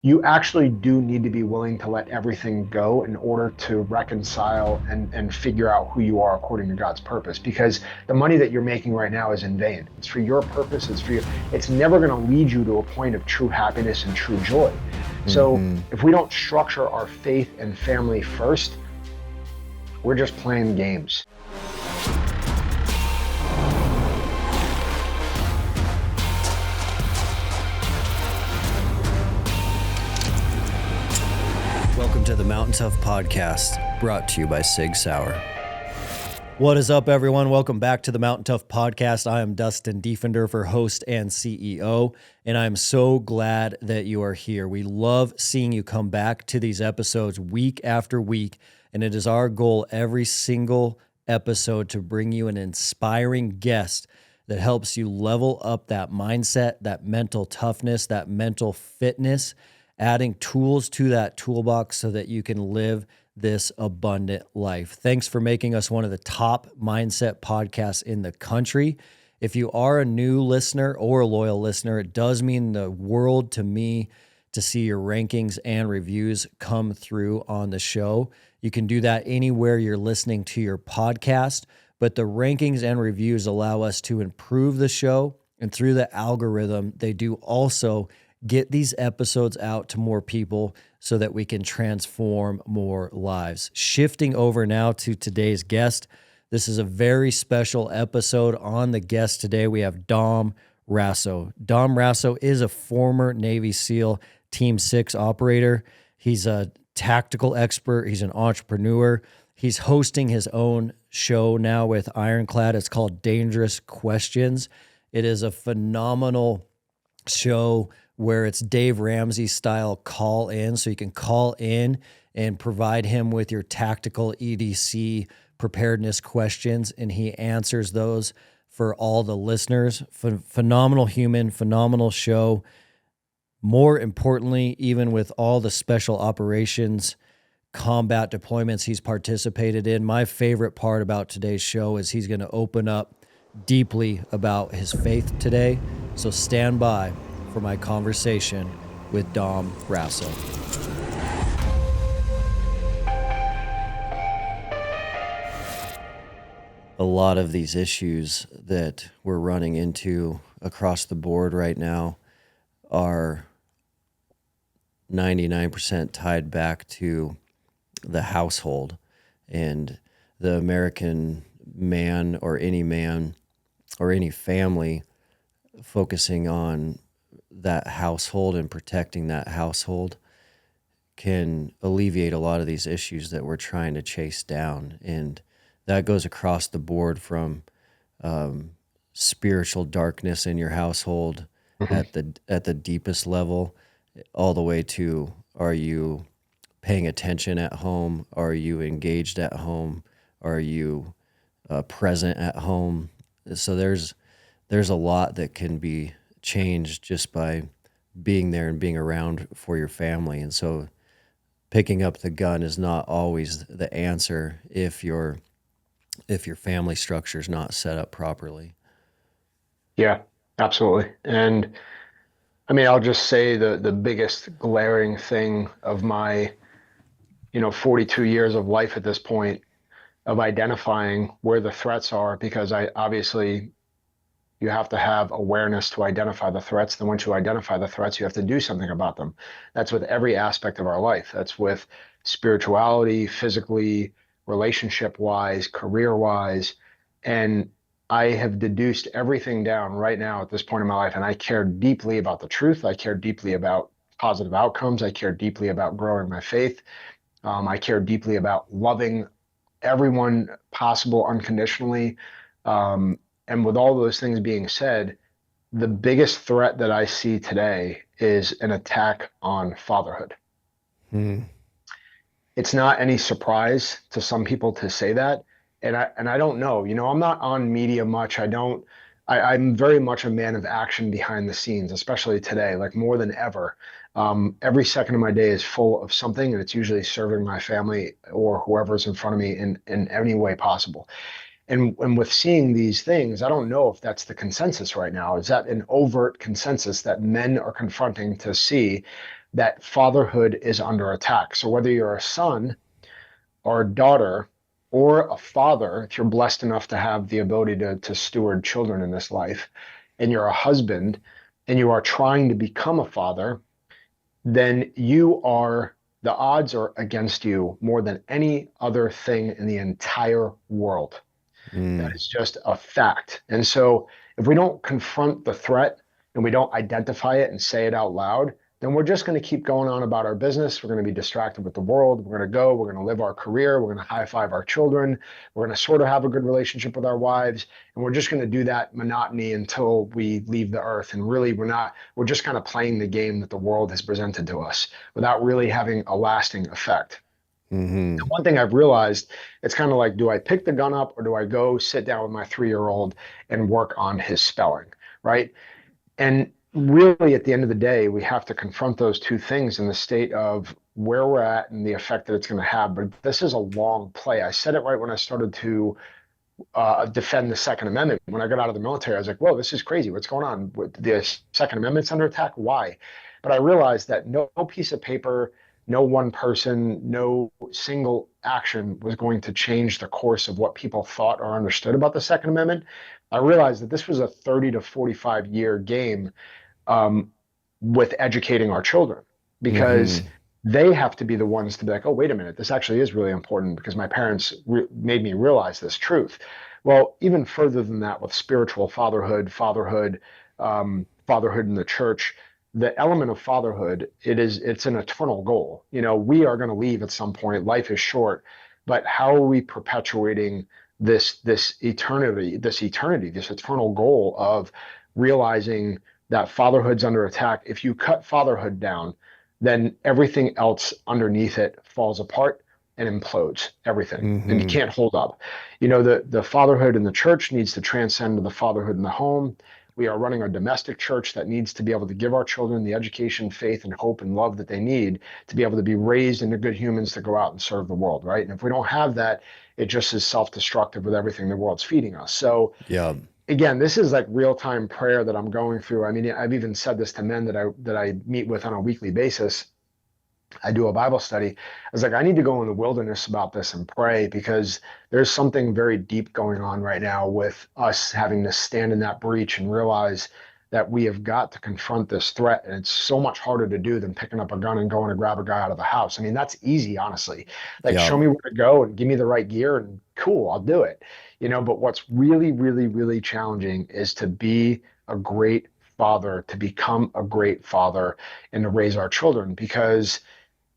you actually do need to be willing to let everything go in order to reconcile and figure out who you are according to God's purpose. Because the money that you're making right now is in vain. It's for your purpose. It's for you. It's never going to lead you to a point of true happiness and true joy. So Mm-hmm. if we don't structure our faith and family first, we're just playing games. Welcome to the Mountain Tough Podcast, brought to you by Sig Sauer. What is up, everyone? Welcome back to the Mountain Tough Podcast. I am Dustin Diefenderfer, host and CEO, and I'm so glad that you are here. We love seeing you come back to these episodes week after week, and it is our goal every single episode to bring you an inspiring guest that helps you level up that mindset, that mental toughness, that mental fitness, adding tools to that toolbox so that you can live this abundant life. Thanks for making us one of the top mindset podcasts in the country. If you are a new listener or a loyal listener, it does mean the world to me to see your rankings and reviews come through on the show. You can do that anywhere you're listening to your podcast, but the rankings and reviews allow us to improve the show, and through the algorithm, they do also get these episodes out to more people so that we can transform more lives. Shifting over now to today's guest. This is a very special episode. On the guest today, we have Dom Raso. Dom Raso is a former Navy SEAL Team 6 operator. He's a tactical expert. He's an entrepreneur. He's hosting his own show now with Ironclad. It's called Dangerous Questions. It is a phenomenal show where it's Dave Ramsey style call in. So you can call in and provide him with your tactical EDC preparedness questions, and he answers those for all the listeners. Phenomenal human, phenomenal show. More importantly, even with all the special operations, combat deployments he's participated in, my favorite part about today's show is he's going to open up deeply about his faith today. So stand by for my conversation with Dom Raso. A lot of these issues that we're running into across the board right now are 99% tied back to the household and the American man or any family focusing on that household and protecting that household can alleviate a lot of these issues that we're trying to chase down. And that goes across the board from spiritual darkness in your household at the deepest level, all the way to, are you paying attention at home? Are you engaged at home? Are you present at home? So there's a lot that can be changed just by being there and being around for your family. And so picking up the gun is not always the answer if your family structure is not set up properly. Yeah, absolutely. And I mean, I'll just say the biggest glaring thing of my, 42 years of life at this point, of identifying where the threats are, because you have to have awareness to identify the threats. Then once you identify the threats, you have to do something about them. That's with every aspect of our life. That's with spirituality, physically, relationship-wise, career-wise. And I have deduced everything down right now at this point in my life, and I care deeply about the truth. I care deeply about positive outcomes. I care deeply about growing my faith. I care deeply about loving everyone possible unconditionally. And with all those things being said, the biggest threat that I see today is an attack on fatherhood. Hmm. It's not any surprise to some people to say that. And I don't know, I'm not on media much. I'm very much a man of action behind the scenes, especially today, like more than ever. Every second of my day is full of something, and it's usually serving my family or whoever's in front of me in any way possible. And with seeing these things, I don't know if that's the consensus right now. Is that an overt consensus that men are confronting to see that fatherhood is under attack. So whether you're a son or a daughter or a father, if you're blessed enough to have the ability to steward children in this life, and you're a husband and you are trying to become a father, then the odds are against you more than any other thing in the entire world. That is just a fact. And so if we don't confront the threat and we don't identify it and say it out loud, then we're just going to keep going on about our business. We're going to be distracted with the world. We're going to go, we're going to live our career. We're going to high five our children. We're going to sort of have a good relationship with our wives. And we're just going to do that monotony until we leave the earth. And really, we're just kind of playing the game that the world has presented to us without really having a lasting effect. Mm-hmm. And one thing I've realized, it's kind of like, do I pick the gun up or do I go sit down with my 3-year-old and work on his spelling, right? And really, at the end of the day, we have to confront those two things in the state of where we're at and the effect that it's going to have. But this is a long play. I said it right when I started to defend the Second Amendment. When I got out of the military, I was like, whoa, this is crazy. What's going on? The Second Amendment's under attack? Why? But I realized that no piece of paper, no one person, no single action was going to change the course of what people thought or understood about the Second Amendment. I realized that this was a 30 to 45 year game with educating our children, because they have to be the ones to be like, oh, wait a minute, this actually is really important because my parents made me realize this truth. Well, even further than that, with spiritual fatherhood in the church, the element of fatherhood, it's an eternal goal. We are going to leave at some point. Life is short, but how are we perpetuating this eternal goal of realizing that fatherhood's under attack? If you cut fatherhood down, then everything else underneath it falls apart and implodes everything, and you can't hold up. The fatherhood in the church needs to transcend to the fatherhood in the home. We are running a domestic church that needs to be able to give our children the education, faith, and hope and love that they need to be able to be raised into good humans to go out and serve the world, right? And if we don't have that, it just is self-destructive with everything the world's feeding us. So again, this is like real-time prayer that I'm going through. I mean, I've even said this to men that I meet with on a weekly basis. I do a Bible study. I was like, I need to go in the wilderness about this and pray, because there's something very deep going on right now with us having to stand in that breach and realize that we have got to confront this threat. And it's so much harder to do than picking up a gun and going to grab a guy out of the house. I mean, that's easy, honestly. Like, show me where to go and give me the right gear and cool, I'll do it. But what's really, really, really challenging is to be a great father, to become a great father, and to raise our children. Because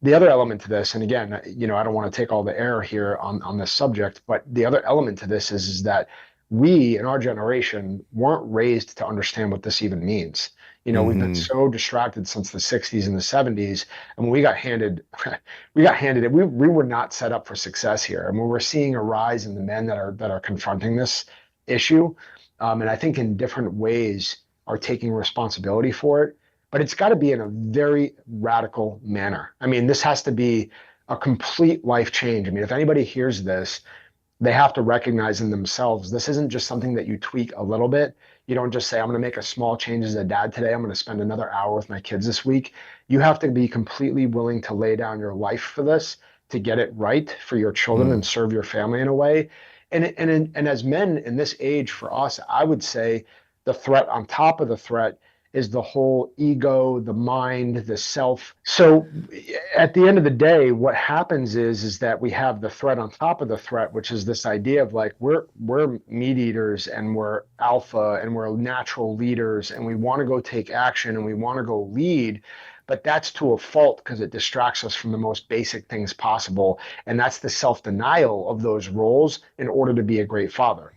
the other element to this, and again, I don't want to take all the air here on this subject, but the other element to this is that we in our generation weren't raised to understand what this even means. We've been so distracted since the 60s and the 70s, and when we got handed it. We were not set up for success here. And we're seeing a rise in the men that are confronting this issue, and I think in different ways are taking responsibility for it. But it's got to be in a very radical manner. I mean, this has to be a complete life change. I mean, if anybody hears this, they have to recognize in themselves, this isn't just something that you tweak a little bit. You don't just say, I'm going to make a small change as a dad today. I'm going to spend another hour with my kids this week. You have to be completely willing to lay down your life for this, to get it right for your children and serve your family in a way. And as men in this age, for us, I would say the threat on top of the threat is the whole ego, the mind, the self. So at the end of the day, what happens is that we have the threat on top of the threat, which is this idea of like, we're meat eaters and we're alpha and we're natural leaders and we want to go take action and we want to go lead. But that's to a fault, because it distracts us from the most basic things possible. And that's the self-denial of those roles in order to be a great father.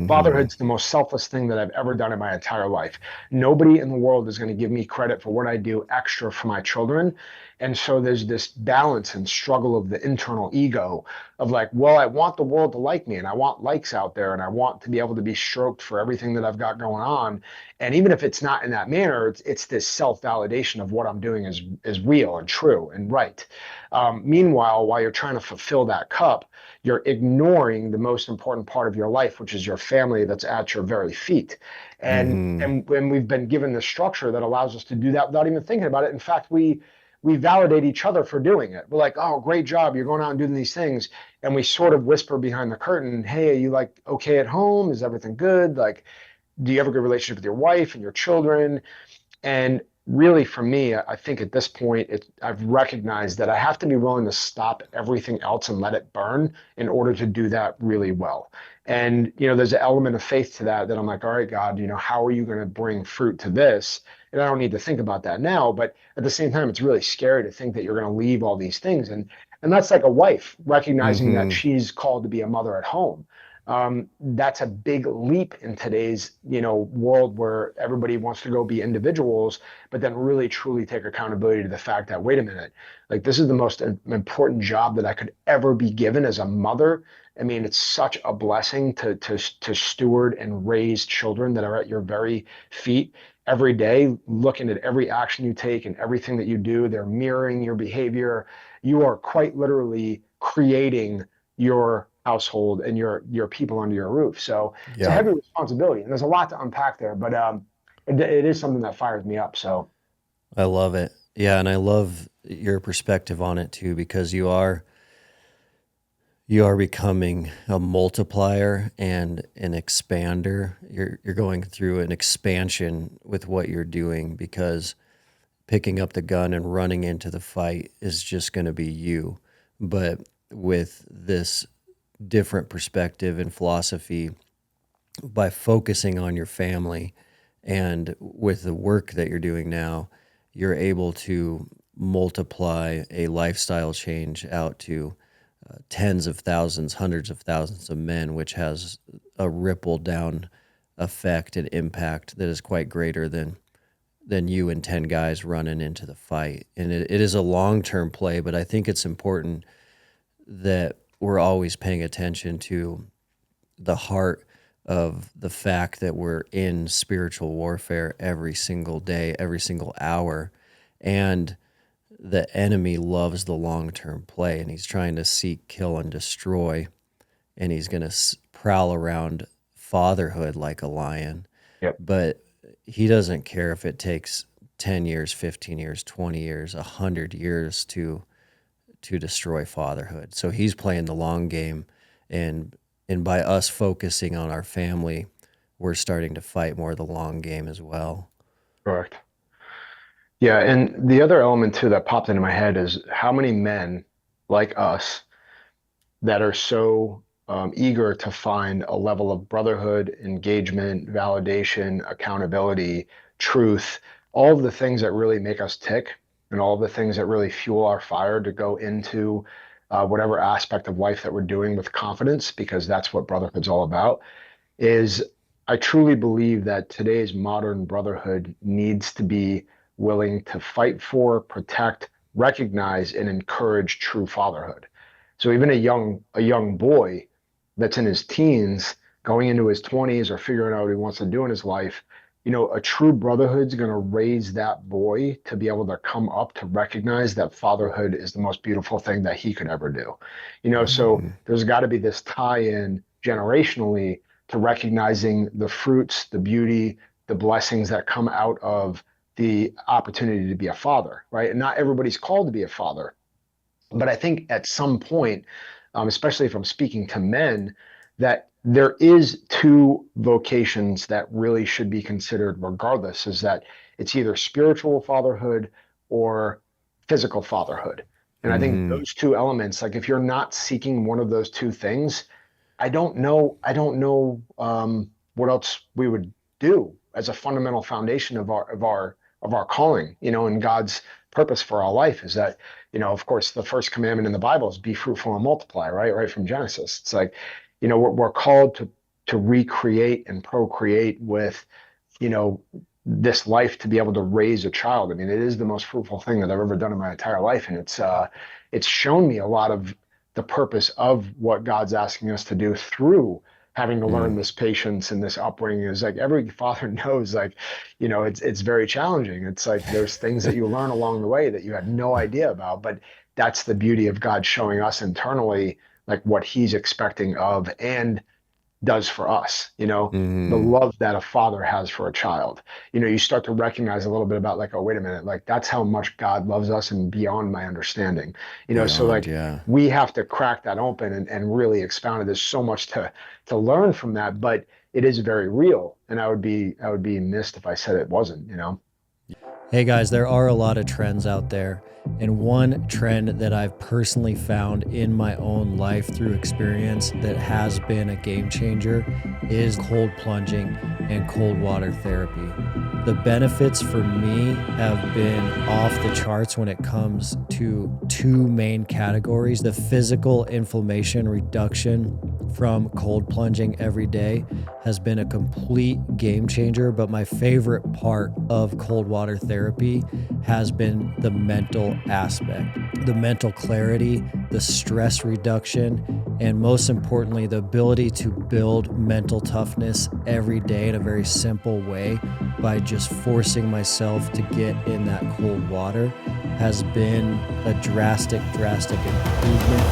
Fatherhood's the most selfless thing that I've ever done in my entire life. Nobody in the world is going to give me credit for what I do extra for my children. And so there's this balance and struggle of the internal ego of like, well, I want the world to like me and I want likes out there and I want to be able to be stroked for everything that I've got going on. And even if it's not in that manner, it's this self-validation of what I'm doing is real and true and right. Meanwhile, while you're trying to fulfill that cup, you're ignoring the most important part of your life, which is your family that's at your very feet. And when we've been given the structure that allows us to do that without even thinking about it. In fact, we we validate each other for doing it. We're like, oh, great job, you're going out and doing these things. And we sort of whisper behind the curtain, hey, are you like okay at home? Is everything good? Like, do you have a good relationship with your wife and your children? And really, for me, I think at this point, I've recognized that I have to be willing to stop everything else and let it burn in order to do that really well. And, there's an element of faith to that I'm like, all right, God, how are you going to bring fruit to this? And I don't need to think about that now, but at the same time, it's really scary to think that you're going to leave all these things. And that's like a wife recognizing that Mm-hmm. she's called to be a mother at home. That's a big leap in today's world where everybody wants to go be individuals, but then really truly take accountability to the fact that, wait a minute, like this is the most important job that I could ever be given as a mother. I mean, it's such a blessing to steward and raise children that are at your very feet every day, looking at every action you take and everything that you do. They're mirroring your behavior. You are quite literally creating your household and your people under your roof. So it's a Yeah, heavy responsibility, and there's a lot to unpack there. But it is something that fires me up. So I love it. Yeah, and I love your perspective on it too, because you are becoming a multiplier and an expander. You're going through an expansion with what you're doing, because picking up the gun and running into the fight is just going to be you. But with this different perspective and philosophy, by focusing on your family and with the work that you're doing now, you're able to multiply a lifestyle change out to tens of thousands, hundreds of thousands of men, which has a ripple down effect and impact that is quite greater than you and 10 guys running into the fight. And it is a long-term play, but I think it's important that we're always paying attention to the heart of the fact that we're in spiritual warfare every single day, every single hour. And the enemy loves the long-term play, and he's trying to seek, kill, and destroy. And he's going to prowl around fatherhood like a lion. yep, But he doesn't care if it takes 10 years, 15 years, 20 years, 100 years to destroy fatherhood. So he's playing the long game, and by us focusing on our family, we're starting to fight more the long game as well. correct. Yeah, and the other element too that popped into my head is how many men like us that are so eager to find a level of brotherhood, engagement, validation, accountability, truth, all of the things that really make us tick, and all of the things that really fuel our fire to go into whatever aspect of life that we're doing with confidence, because that's what brotherhood's all about. Is I truly believe that today's modern brotherhood needs to be willing to fight for, protect, recognize, and encourage true fatherhood. So even a young boy that's in his teens, going into his 20s or figuring out what he wants to do in his life, a true brotherhood's going to raise that boy to be able to come up to recognize that fatherhood is the most beautiful thing that he could ever do. So Mhm. there's got to be this tie-in generationally to recognizing the fruits, the beauty, the blessings that come out of the opportunity to be a father, right? And not everybody's called to be a father. But I think at some point, especially if I'm speaking to men, that there is two vocations that really should be considered regardless, is that it's either spiritual fatherhood or physical fatherhood. And I think Mhm. those two elements, like if you're not seeking one of those two things, I don't know what else we would do as a fundamental foundation of our calling, and God's purpose for our life is that, of course, the first commandment in the Bible is be fruitful and multiply, right? Right from Genesis. It's like, we're called to recreate and procreate with, you know, this life to be able to raise a child. I mean, it is the most fruitful thing that I've ever done in my entire life. And it's shown me a lot of the purpose of what God's asking us to do through having to learn Mm. this patience and this upbringing. Is like every father knows, like, it's very challenging. It's like there's things that you learn along the way that you had no idea about, but that's the beauty of God showing us internally, like what he's expecting of and does for us, the Hmm. love that a father has for a child. You start to recognize a little bit about like, oh, wait a minute, like that's how much God loves us and beyond my understanding. So Beyond, like yeah. we have to crack that open and really expound it. There's so much to learn from that, but it is very real. And I would be missed if I said it wasn't. Hey guys, there are a lot of trends out there. And one trend that I've personally found in my own life through experience that has been a game changer is cold plunging and cold water therapy. The benefits for me have been off the charts when it comes to two main categories: the physical inflammation reduction from cold plunging every day has been a complete game changer. But my favorite part of cold water therapy has been the mental aspect, the mental clarity, the stress reduction, and most importantly, the ability to build mental toughness every day in a very simple way by just forcing myself to get in that cold water has been a drastic improvement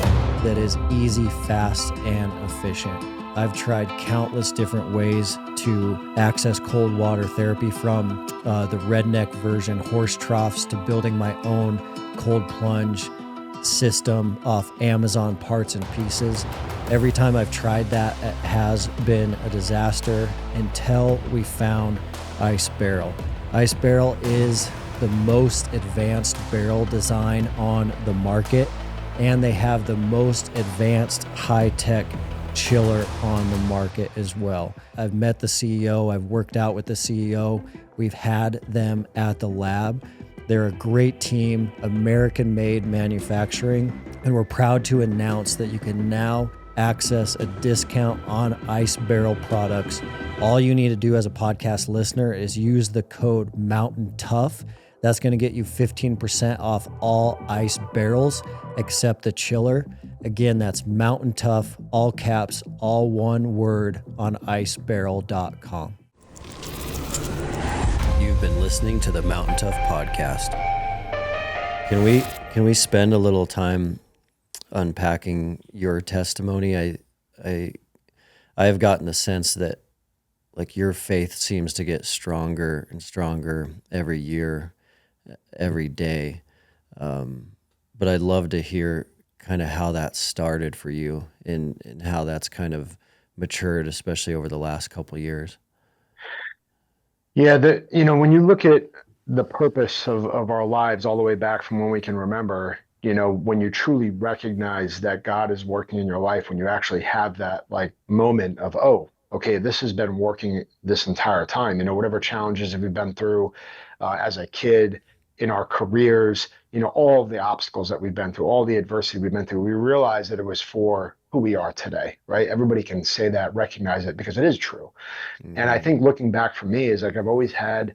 that is easy, fast, and efficient. I've tried countless different ways to access cold water therapy, from the redneck version horse troughs to building my own cold plunge system off Amazon parts and pieces. Every time I've tried that, it has been a disaster until we found Ice Barrel. Ice Barrel is the most advanced barrel design on the market, and they have the most advanced high-tech chiller on the market as well. I've met the CEO, I've worked out with the CEO, we've had them at the lab. They're a great team, American-made manufacturing, and we're proud to announce that you can now access a discount on Ice Barrel products. All you need to do as a podcast listener is use the code MOUNTAINTOUGH. That's going to get you 15% off all Ice Barrels except the chiller. Again, that's Mountain Tough, all caps, all one word, on icebarrel.com. You've been listening to the Mountain Tough podcast. Can we spend a little time unpacking your testimony? I have gotten the sense that like your faith seems to get stronger and stronger every year, every day. But I'd love to hear kind of how that started for you and how that's kind of matured, especially over the last couple of years. Yeah, when you look at the purpose of our lives all the way back from when we can remember, when you truly recognize that God is working in your life, when you actually have that like moment of, oh, okay, this has been working this entire time, whatever challenges have we been through as a kid, in our careers, all of the obstacles that we've been through, all the adversity we've been through, we realize that it was for who we are today, right? Everybody can say that, recognize it, because it is true. And I Mm-hmm. think looking back for me is like I've always had,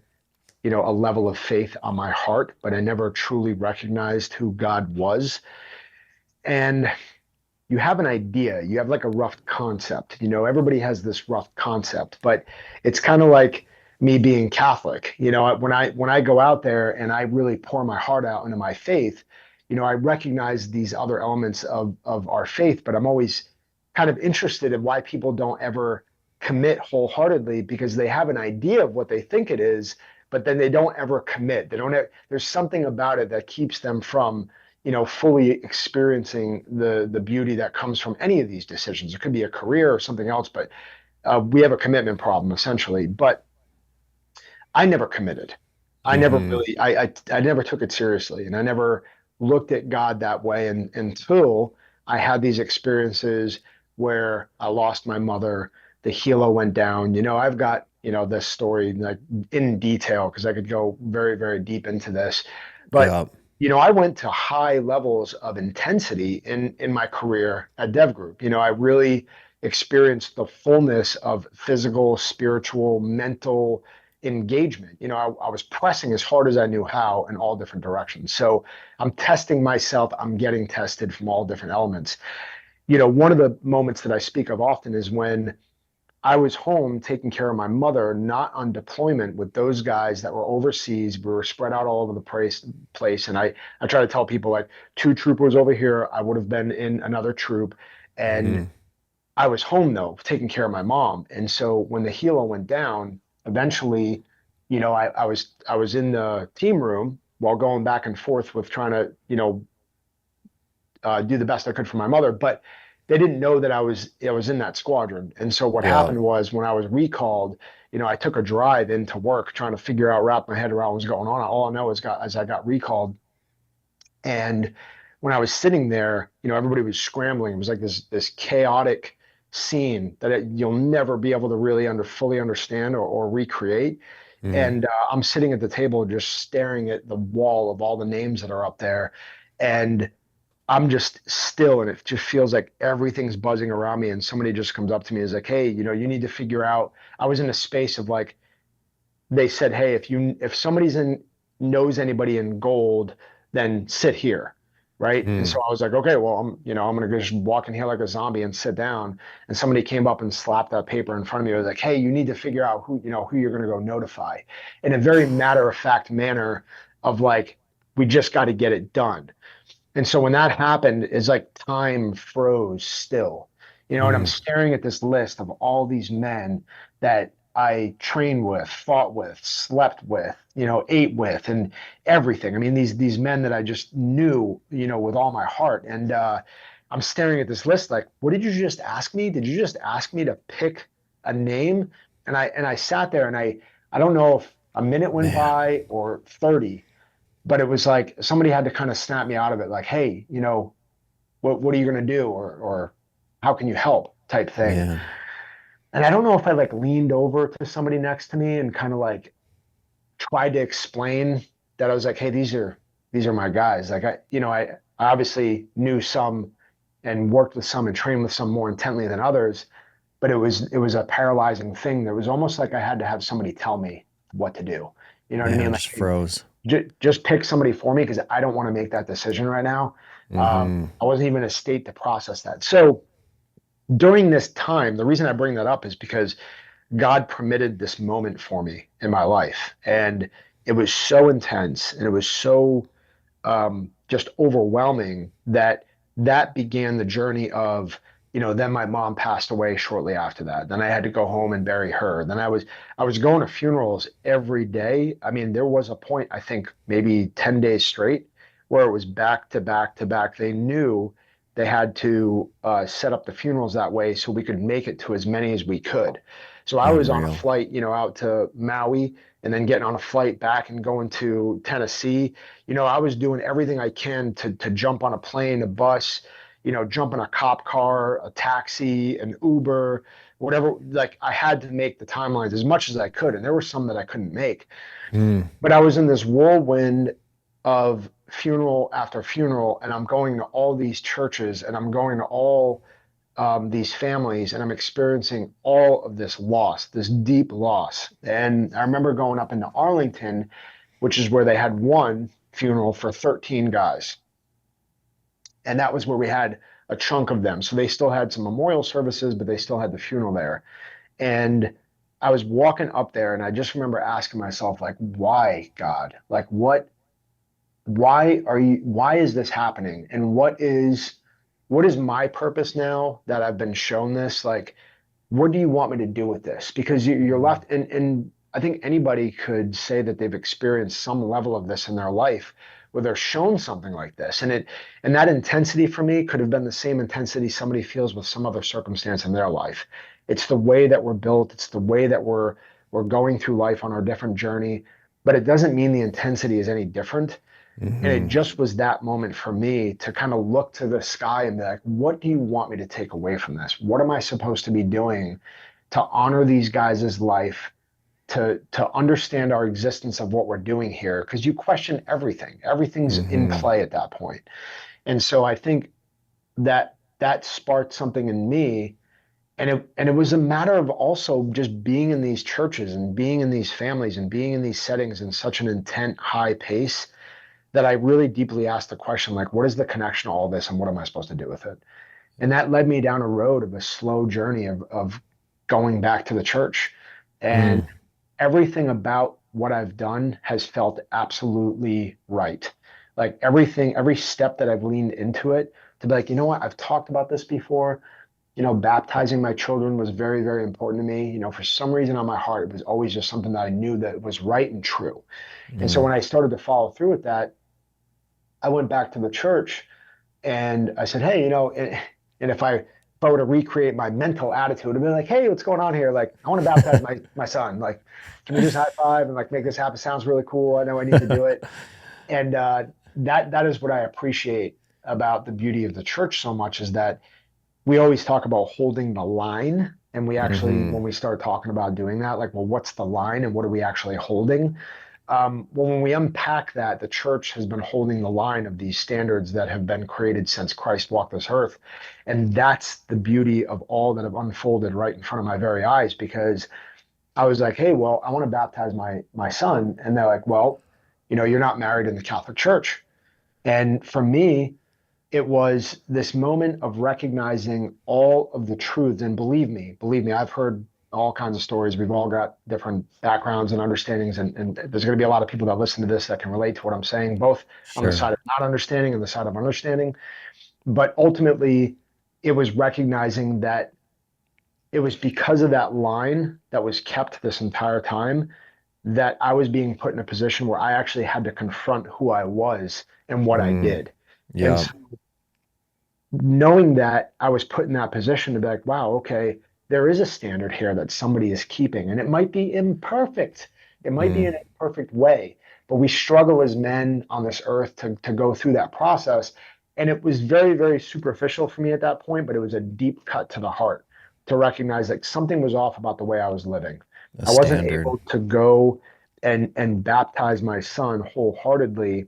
a level of faith on my heart, but I never truly recognized who God was. And you have an idea, you have like a rough concept. Everybody has this rough concept, but it's kind of like me being Catholic. When I go out there and I really pour my heart out into my faith, I recognize these other elements of our faith, but I'm always kind of interested in why people don't ever commit wholeheartedly, because they have an idea of what they think it is, but then they don't ever commit. They don't have, there's something about it that keeps them from fully experiencing the beauty that comes from any of these decisions. It could be a career or something else, but we have a commitment problem essentially. But I never committed. I never Mm-hmm. really, I never took it seriously, and I never looked at God that way until I had these experiences where I lost my mother, the helo went down. I've got this story like in detail because I could go very, very deep into this, but Yeah. I went to high levels of intensity in my career at Dev Group. I really experienced the fullness of physical, spiritual, mental engagement. I was pressing as hard as I knew how in all different directions. So I'm testing myself. I'm getting tested from all different elements. One of the moments that I speak of often is when I was home taking care of my mother, not on deployment with those guys that were overseas. We were spread out all over the place. And I try to tell people like two troopers over here, I would have been in another troop. And Mm-hmm. I was home though, taking care of my mom. And so when the helo went down, eventually, I was in the team room while going back and forth with trying to, do the best I could for my mother, but they didn't know that I was in that squadron. And so what Yeah. happened was when I was recalled, I took a drive into work trying to wrap my head around what was going on. All I know is as I got recalled, and when I was sitting there, everybody was scrambling. It was like this chaotic scene that you'll never be able to really fully understand or recreate. Mm. And I'm sitting at the table just staring at the wall of all the names that are up there. And I'm just still, and it just feels like everything's buzzing around me. And somebody just comes up to me and is like, hey, you need to figure out. I was in a space of like, they said, hey, if somebody's knows anybody in gold, then sit here. Right. And Mm. so I was like, okay, well, I'm going to just walk in here like a zombie and sit down. And somebody came up and slapped that paper in front of me. I was like, hey, you need to figure out who you're going to go notify in a very matter of fact manner of like, we just got to get it done. And so when that happened, it's like time froze still, and I'm Mm. staring at this list of all these men that I trained with, fought with, slept with, ate with, and everything. I mean, these men that I just knew, with all my heart. And I'm staring at this list like, what did you just ask me? Did you just ask me to pick a name? And I sat there and I don't know if a minute went Man. by or 30, but it was like somebody had to kind of snap me out of it, like, hey, what are you going to do, or how can you help, type thing. Man. And I don't know if I like leaned over to somebody next to me and kind of like tried to explain that I was like, hey, these are my guys. Like I obviously knew some and worked with some and trained with some more intently than others, but it was a paralyzing thing. That was almost like I had to have somebody tell me what to do. You know what I Man, mean? just Like, froze. just pick somebody for me because I don't want to make that decision right now. Mm-hmm. I wasn't even in a state to process that. So during this time, the reason I bring that up is because God permitted this moment for me in my life. And it was so intense and it was so just overwhelming that began the journey of, then my mom passed away shortly after that. Then I had to go home and bury her. Then I was going to funerals every day. I mean, there was a point, I think maybe 10 days straight, where it was back to back to back. They knew they had to set up the funerals that way so we could make it to as many as we could. So I was on a Unreal. flight, out to Maui, and then getting on a flight back and going to Tennessee. I was doing everything I can to jump on a plane, a bus, jump in a cop car, a taxi, an Uber, whatever. Like I had to make the timelines as much as I could. And there were some that I couldn't make. Mm. But I was in this whirlwind of funeral after funeral, and I'm going to all these churches and I'm going to all these families, and I'm experiencing all of this loss, this deep loss. And I remember going up into Arlington, which is where they had one funeral for 13 guys. And that was where we had a chunk of them. So they still had some memorial services, but they still had the funeral there. And I was walking up there and I just remember asking myself, like, why, God? Like, why is this happening? And what is my purpose now that I've been shown this? Like, what do you want me to do with this? Because you're left, and I think anybody could say that they've experienced some level of this in their life where they're shown something like this. And that intensity for me could have been the same intensity somebody feels with some other circumstance in their life. It's the way that we're built, it's the way that we're going through life on our different journey, but it doesn't mean the intensity is any different. And it Mm-hmm. just was that moment for me to kind of look to the sky and be like, what do you want me to take away from this? What am I supposed to be doing to honor these guys' life, to understand our existence of what we're doing here? Because you question everything. Everything's in Mm-hmm. play at that point. And so I think that sparked something in me. And it was a matter of also just being in these churches and being in these families and being in these settings in such an intent, high pace that I really deeply asked the question, like, what is the connection to all this and what am I supposed to do with it? And that led me down a road of a slow journey of going back to the church. And Mm. everything about what I've done has felt absolutely right. Like everything, every step that I've leaned into it to be like, you know what, I've talked about this before. baptizing my children was very, very important to me. For some reason on my heart, it was always just something that I knew that was right and true. And so Mm. when I started to follow through with that, I went back to the church and I said, hey, and if I were to recreate my mental attitude, I'd be like, hey, what's going on here? Like, I want to baptize my son. Like, can we just high five and like make this happen? Sounds really cool. I know I need to do it. And that is what I appreciate about the beauty of the church so much is that we always talk about holding the line. And we actually, Hmm. when we start talking about doing that, like, well, what's the line and what are we actually holding? Well, when we unpack that, the church has been holding the line of these standards that have been created since Christ walked this earth. And that's the beauty of all that have unfolded right in front of my very eyes, because I was like, hey, well, I want to baptize my son. And they're like, well, you're not married in the Catholic Church. And for me, it was this moment of recognizing all of the truths. And believe me, I've heard all kinds of stories. We've all got different backgrounds and understandings. And there's going to be a lot of people that listen to this that can relate to what I'm saying, both on the Sure. side of not understanding and the side of understanding. But ultimately, it was recognizing that it was because of that line that was kept this entire time that I was being put in a position where I actually had to confront who I was and what I Mm. did. And Yeah. so knowing that I was put in that position to be like, wow, okay, there is a standard here that somebody is keeping, and it might be imperfect. It might be Mm. an imperfect way, but we struggle as men on this earth to go through that process. And it was very, very superficial for me at that point, but it was a deep cut to the heart to recognize that something was off about the way I was living. A I wasn't standard. able to go and baptize my son wholeheartedly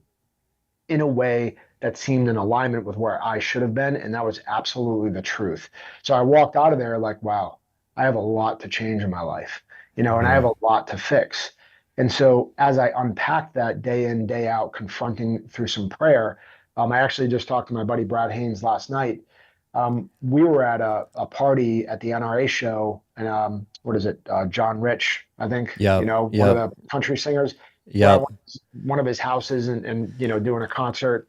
in a way that seemed in alignment with where I should have been. And that was absolutely the truth. So I walked out of there like, wow, I have a lot to change in my life, and I have Mm. a lot to fix. And so as I unpacked that day in, day out, confronting through some prayer, I actually just talked to my buddy Brad Haynes last night. We were at a party at the NRA show, and what is it? John Rich, I think, Yep. one of Yep. the country singers. Where I Yep. went to one of his houses and doing a concert,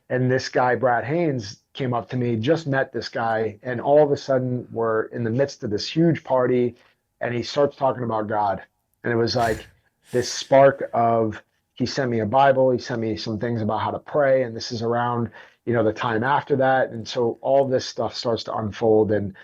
and this guy Brad Haynes came up to me, just met this guy, and all of a sudden we're in the midst of this huge party, and he starts talking about God, and it was like this spark of he sent me a Bible, he sent me some things about how to pray, and this is around the time after that, and so all this stuff starts to unfold, and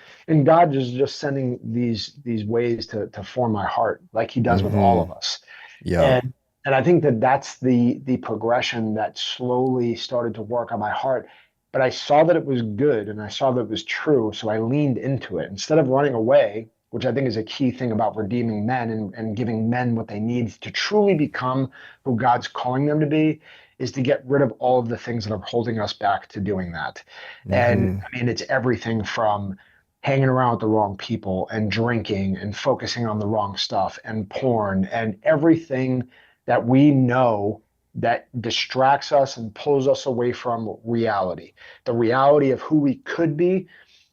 God is just sending these ways to form my heart like He does with all Hmm. of us. Yep. And I think that that's the progression that slowly started to work on my heart. But I saw that it was good and I saw that it was true. So I leaned into it instead of running away, which I think is a key thing about redeeming men and giving men what they need to truly become who God's calling them to be, is to get rid of all of the things that are holding us back to doing that. And Hmm. I mean, it's everything from hanging around with the wrong people and drinking and focusing on the wrong stuff and porn and everything that we know that distracts us and pulls us away from reality, the reality of who we could be.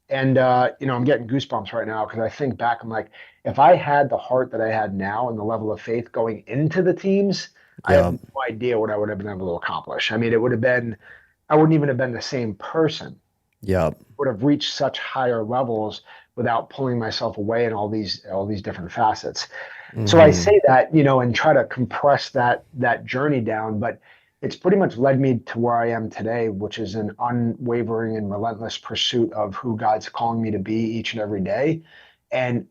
And I'm getting goosebumps right now because I think back, I'm like, if I had the heart that I had now and the level of faith going into the teams, I have Yep. no idea what I would have been able to accomplish. I mean, it would have been, I wouldn't even have been the same person, Yep. would have reached such higher levels without pulling myself away in all these different facets. So I Hmm. say that, and try to compress that journey down, but it's pretty much led me to where I am today, which is an unwavering and relentless pursuit of who God's calling me to be each and every day. And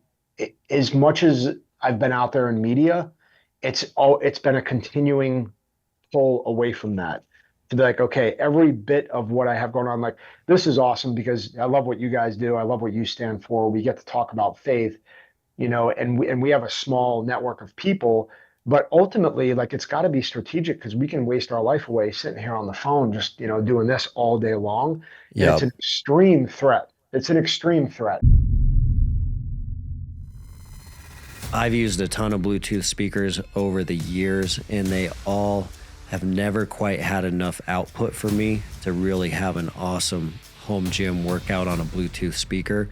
as much as I've been out there in media, it's been a continuing pull away from that to be like, okay, every bit of what I have going on, like this is awesome because I love what you guys do. I love what you stand for. We get to talk about faith, and we have a small network of people, but ultimately, like it's got to be strategic because we can waste our life away sitting here on the phone, just doing this all day long, and it's Yep. an extreme threat. It's an extreme threat. I've used a ton of Bluetooth speakers over the years, and they all have never quite had enough output for me to really have an awesome home gym workout on a Bluetooth speaker.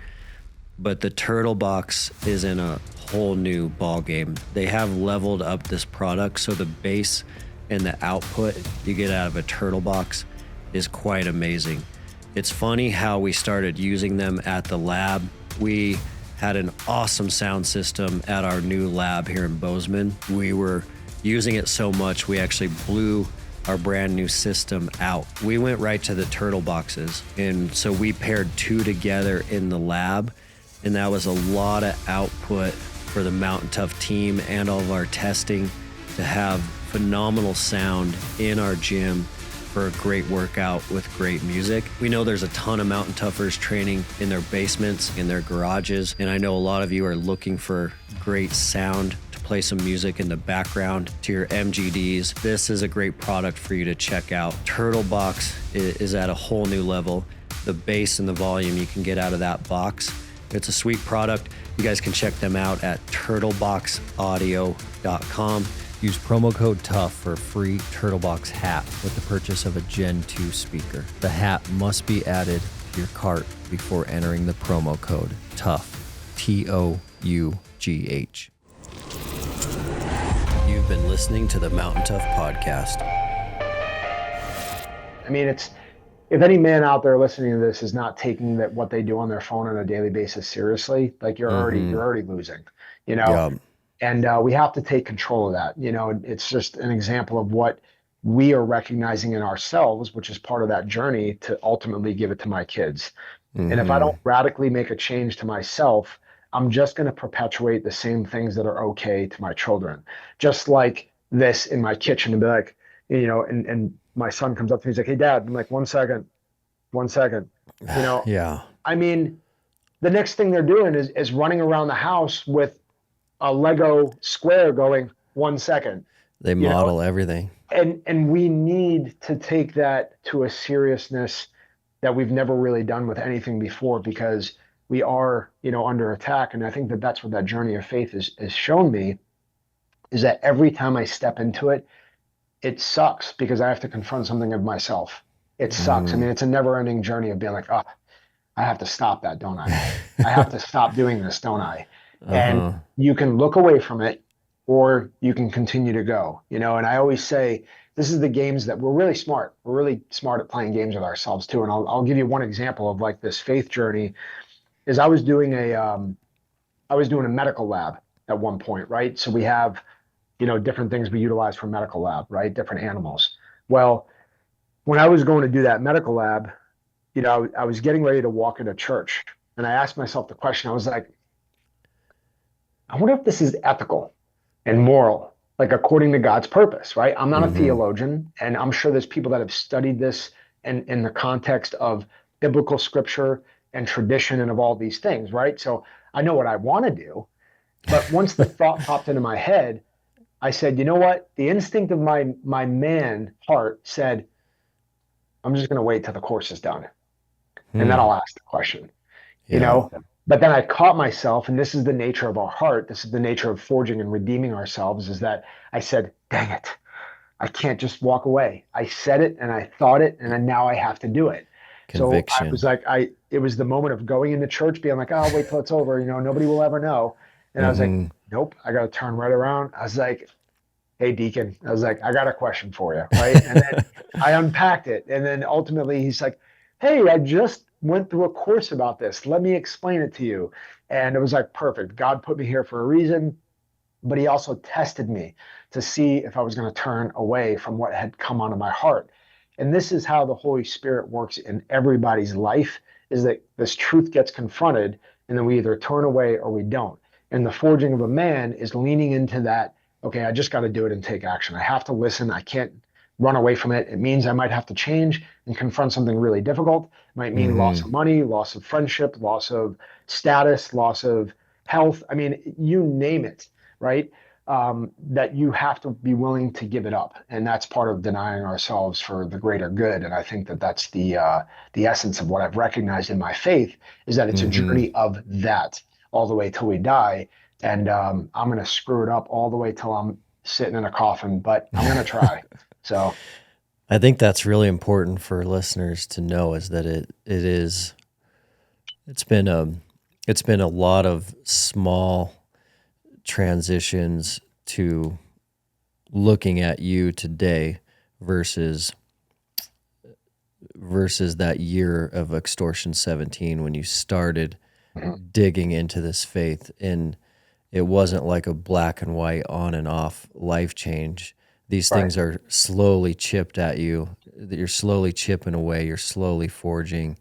But the Turtle Box is in a whole new ball game. They have leveled up this product, so the bass and the output you get out of a Turtle Box is quite amazing. It's funny how we started using them at the lab. We had an awesome sound system at our new lab here in Bozeman. We were using it so much, we actually blew our brand new system out. We went right to the turtle boxes. And so we paired two together in the lab. And that was a lot of output for the Mountain Tough team and all of our testing to have phenomenal sound in our gym for a great workout with great music. We know there's a ton of Mountain Toughers training in their basements, in their garages, and I know a lot of you are looking for great sound to play some music in the background to your MGDs. This is a great product for you to check out. Turtle Box is at a whole new level. The bass and the volume you can get out of that box. It's a sweet product. You guys can check them out at turtleboxaudio.com. Use promo code TOUGH for a free Turtlebox hat with the purchase of a Gen 2 speaker. The hat must be added to your cart before entering the promo code TOUGH, TOUGH. You've been listening to the Mountain Tough Podcast. I mean, if any man out there listening to this is not taking what they do on their phone on a daily basis seriously, like you're already losing, you know? Yeah. And we have to take control of that. You know, it's just an example of what we are recognizing in ourselves, which is part of that journey to ultimately give it to my kids. And if I don't radically make a change to myself, I'm just going to perpetuate the same things that are okay to my children. Just like this in my kitchen, and be like, you know, and my son comes up to me, he's like, "Hey, Dad." I'm like, one second. You know, Yeah. I mean, the next thing they're doing is running around the house with a Lego square going 1 second. They model everything. And we need to take that to a seriousness that we've never really done with anything before, because we are, you know, under attack. And I think that's what that journey of faith has shown me, is that every time I step into it, it sucks because I have to confront something of myself. It sucks. I mean, it's a never ending journey of being like, oh, I have to stop that, don't I? I have to stop doing this, don't I? And you can look away from it, or you can continue to go, you know. And I always say, this is the games that we're really smart. We're really smart at playing games with ourselves too. And I'll give you one example of like this faith journey. Is I was doing a medical lab at one point, right? So we have, you know, different things we utilize for medical lab, right? Different animals. Well, when I was going to do that medical lab, you know, I was getting ready to walk into church, and I asked myself the question. I was like, I wonder if this is ethical and moral, like according to God's purpose, right? I'm not a theologian, and I'm sure there's people that have studied this in the context of biblical scripture and tradition and of all these things, right? So I know what I want to do, but once the thought popped into my head, I said, you know what? The instinct of my man heart said, I'm just going to wait till the course is done, and then I'll ask the question, you know? But then I caught myself, and this is the nature of our heart. This is the nature of forging and redeeming ourselves, is that I said, dang it, I can't just walk away. I said it and I thought it, and then now I have to do it. Conviction. So I was like, it was the moment of going into church being like, oh, I'll wait till it's over. You know, nobody will ever know. And I was like, nope, I got to turn right around. I was like, hey, Deacon, I was like, I got a question for you, right? And then I unpacked it. And then ultimately he's like, hey, I just went through a course about this. Let me explain it to you. And it was like, perfect. God put me here for a reason, but he also tested me to see if I was going to turn away from what had come onto my heart. And this is how the Holy Spirit works in everybody's life, is that this truth gets confronted, and then we either turn away or we don't. And the forging of a man is leaning into that, okay, I just got to do it and take action. I have to listen. I can't run away from it. It means I might have to change and confront something really difficult. It might mean loss of money, loss of friendship, loss of status, loss of health. I mean, you name it, right? That you have to be willing to give it up. And that's part of denying ourselves for the greater good. And I think that that's the essence of what I've recognized in my faith, is that it's a journey of that all the way till we die. And I'm going to screw it up all the way till I'm sitting in a coffin, but I'm going to try. So I think that's really important for listeners to know, is that it's been a lot of small transitions to looking at you today versus versus that year of Extortion 17 when you started digging into this faith, and it wasn't like a black and white on and off life change. These Right. things are slowly chipped at you. You're slowly chipping away. You're slowly forging.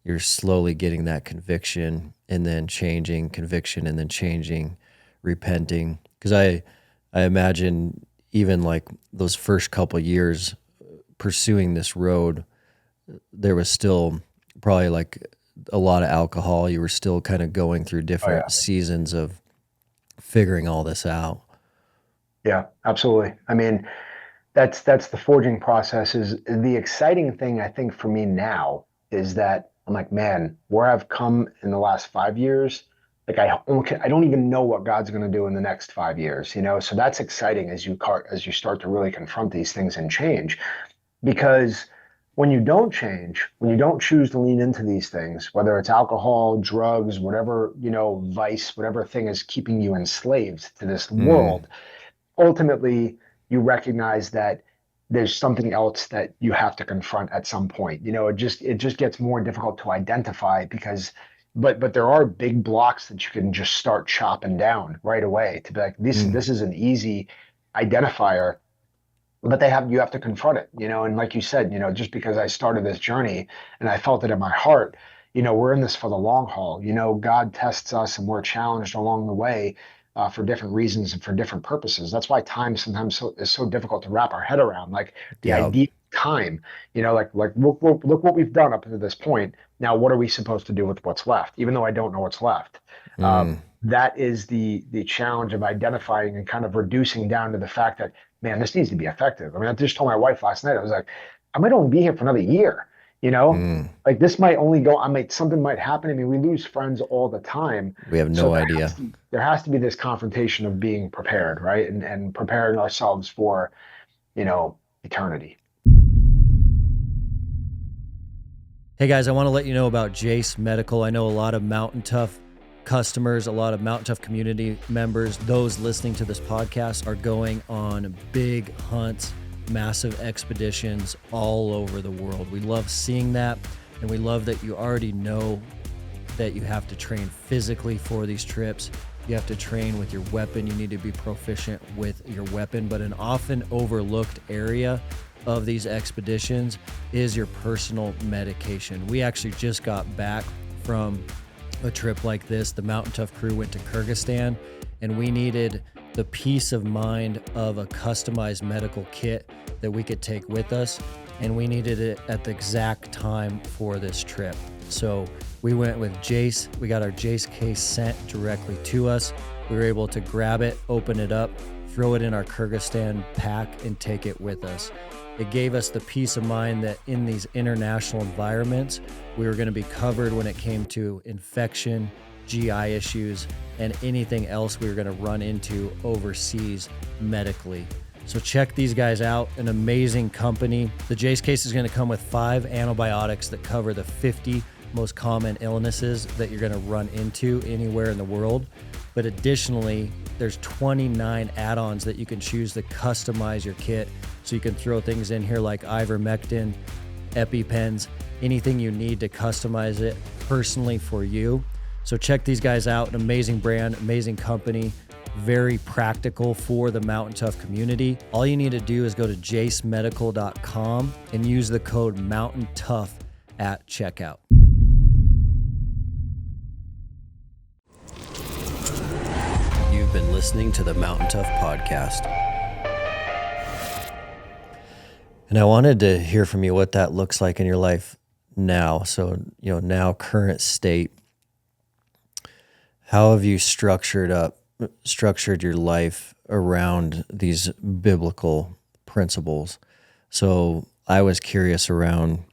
You're slowly getting that conviction and then changing, conviction and then changing, repenting. Because I imagine even like those first couple years pursuing this road, there was still probably like a lot of alcohol. You were still kind of going through different seasons of figuring all this out. Yeah, absolutely. I mean, that's the forging process. Is the exciting thing, I think, for me now is that I'm like, man, where I've come in the last 5 years, like I don't even know what God's going to do in the next 5 years, So that's exciting as you start to really confront these things and change, because when you don't change, when you don't choose to lean into these things, whether it's alcohol, drugs, whatever, vice, whatever thing is keeping you enslaved to this world, ultimately you recognize that there's something else that you have to confront at some point. It just gets more difficult to identify but there are big blocks that you can just start chopping down right away to be like, this is an easy identifier, but you have to confront it, and like you said, just because I started this journey and I felt it in my heart, we're in this for the long haul. God tests us and we're challenged along the way, for different reasons and for different purposes. That's why time sometimes is so difficult to wrap our head around. Like the idea of time, like look what we've done up to this point. Now, what are we supposed to do with what's left? Even though I don't know what's left. That is the challenge of identifying and kind of reducing down to the fact that, man, this needs to be effective. I mean, I just told my wife last night, I was like, I might only be here for another year. Like this might only go, something might happen. I mean, we lose friends all the time. We have no idea. There has to be this confrontation of being prepared, right? And preparing ourselves for, eternity. Hey guys, I want to let you know about Jace Medical. I know a lot of Mountain Tough customers, a lot of Mountain Tough community members, those listening to this podcast are going on big hunts, massive expeditions all over the world. We love seeing that, and we love that you already know that you have to train physically for these trips. You have to train with your weapon. You need to be proficient with your weapon, but an often overlooked area of these expeditions is your personal medication. We actually just got back from a trip like this. The Mountain Tough crew went to Kyrgyzstan, and we needed the peace of mind of a customized medical kit that we could take with us, and we needed it at the exact time for this trip. So we went with Jace. We got our Jace case sent directly to us. We were able to grab it, open it up, throw it in our Kyrgyzstan pack, and take it with us. It gave us the peace of mind that in these international environments, we were going to be covered when it came to infection, GI issues, and anything else we were going to run into overseas medically. So check these guys out, an amazing company. The Jace case is going to come with 5 antibiotics that cover the 50 most common illnesses that you're going to run into anywhere in the world. But additionally, there's 29 add-ons that you can choose to customize your kit. So you can throw things in here like ivermectin, EpiPens, anything you need to customize it personally for you. So check these guys out, an amazing brand, amazing company, very practical for the Mountain Tough community. All you need to do is go to jacemedical.com and use the code MOUNTAINTOUGH at checkout. You've been listening to the Mountain Tough podcast. And I wanted to hear from you what that looks like in your life now. So, now current state. How have you structured your life around these biblical principles? So I was curious around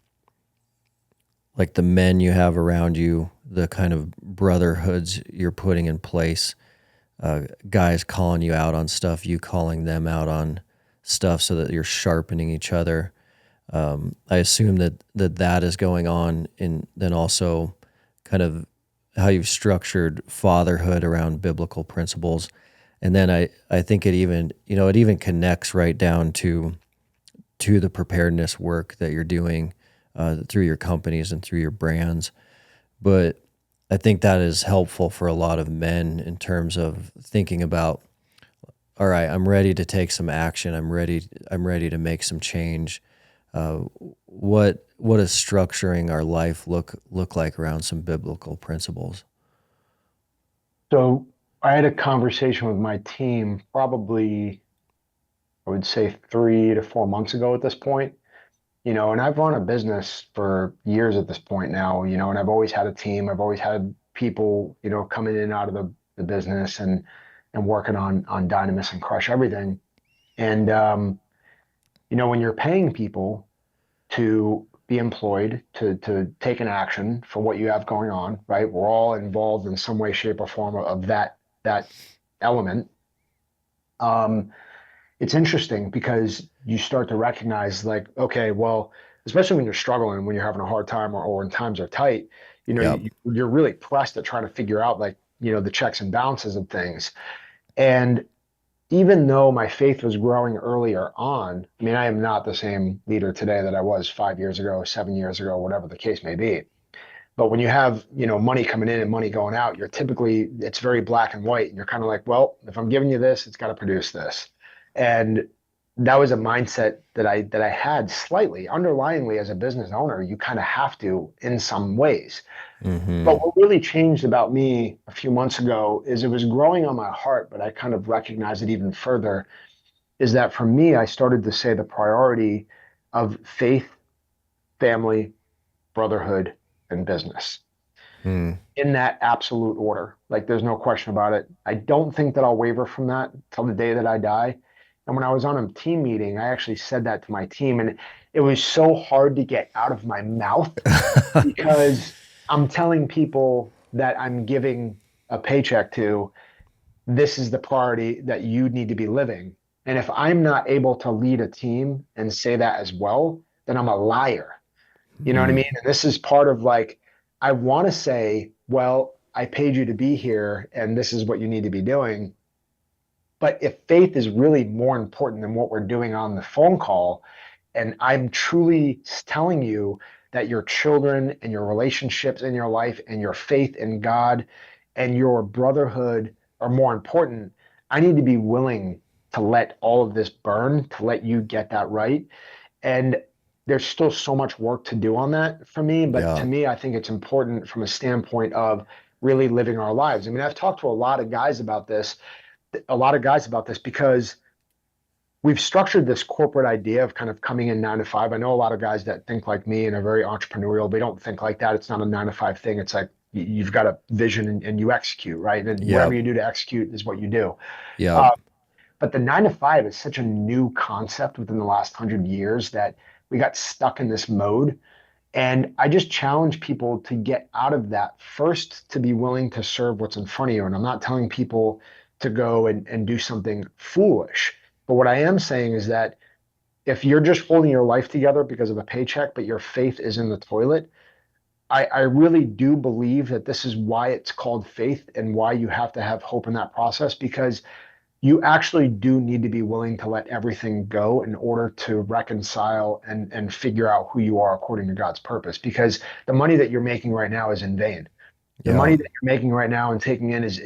like the men you have around you, the kind of brotherhoods you're putting in place, guys calling you out on stuff, you calling them out on stuff so that you're sharpening each other. I assume that is going on, and then also kind of how you've structured fatherhood around biblical principles. And then I think it even connects right down to the preparedness work that you're doing through your companies and through your brands. But I think that is helpful for a lot of men in terms of thinking about, all right, I'm ready to take some action. I'm ready to make some change. What does structuring our life look like around some biblical principles? So I had a conversation with my team probably, I would say 3 to 4 months ago at this point, and I've run a business for years at this point now, and I've always had a team. I've always had people, coming in and out of the business and working on Dynamis and Crush Everything. And, when you're paying people to be employed, to take an action for what you have going on, right? We're all involved in some way, shape, or form of that element. It's interesting because you start to recognize, like, okay, well, especially when you're struggling, when you're having a hard time, or when times are tight, Yep. you're really pressed at trying to figure out, like, the checks and balances of things. And even though my faith was growing earlier on, I mean, I am not the same leader today that I was 5 years ago, 7 years ago, whatever the case may be. But when you have, money coming in and money going out, it's very black and white. And you're kind of like, well, if I'm giving you this, it's got to produce this. And that was a mindset that I had slightly underlyingly as a business owner. You kind of have to in some ways. Mm-hmm. But what really changed about me a few months ago is it was growing on my heart, but I kind of recognized it even further, is that for me, I started to say the priority of faith, family, brotherhood, and business Mm. in that absolute order. Like, there's no question about it. I don't think that I'll waver from that till the day that I die. And when I was on a team meeting, I actually said that to my team, and it was so hard to get out of my mouth because I'm telling people that I'm giving a paycheck to, this is the priority that you need to be living. And if I'm not able to lead a team and say that as well, then I'm a liar. You know what I Mm. mean? And this is part of, like, I want to say, well, I paid you to be here and this is what you need to be doing. But if faith is really more important than what we're doing on the phone call, and I'm truly telling you that your children and your relationships in your life and your faith in God and your brotherhood are more important, I need to be willing to let all of this burn, to let you get that right. And there's still so much work to do on that for me. But Yeah. to me, I think it's important from a standpoint of really living our lives. I mean, I've talked to a lot of guys about this because we've structured this corporate idea of kind of coming in 9 to 5. I know a lot of guys that think like me and are very entrepreneurial. They don't think like that. It's not a 9 to 5 thing. It's like you've got a vision and you execute, right? And whatever Yep. you do to execute is what you do. Yep. Uh, but the 9 to 5 is such a new concept within the last 100 years that we got stuck in this mode. And I just challenge people to get out of that first, to be willing to serve what's in front of you. And I'm not telling people to go and do something foolish. But what I am saying is that if you're just holding your life together because of a paycheck, but your faith is in the toilet, I really do believe that this is why it's called faith and why you have to have hope in that process, because you actually do need to be willing to let everything go in order to reconcile and figure out who you are according to God's purpose. Because the money that you're making right now is in vain. The Yeah. money that you're making right now and taking in is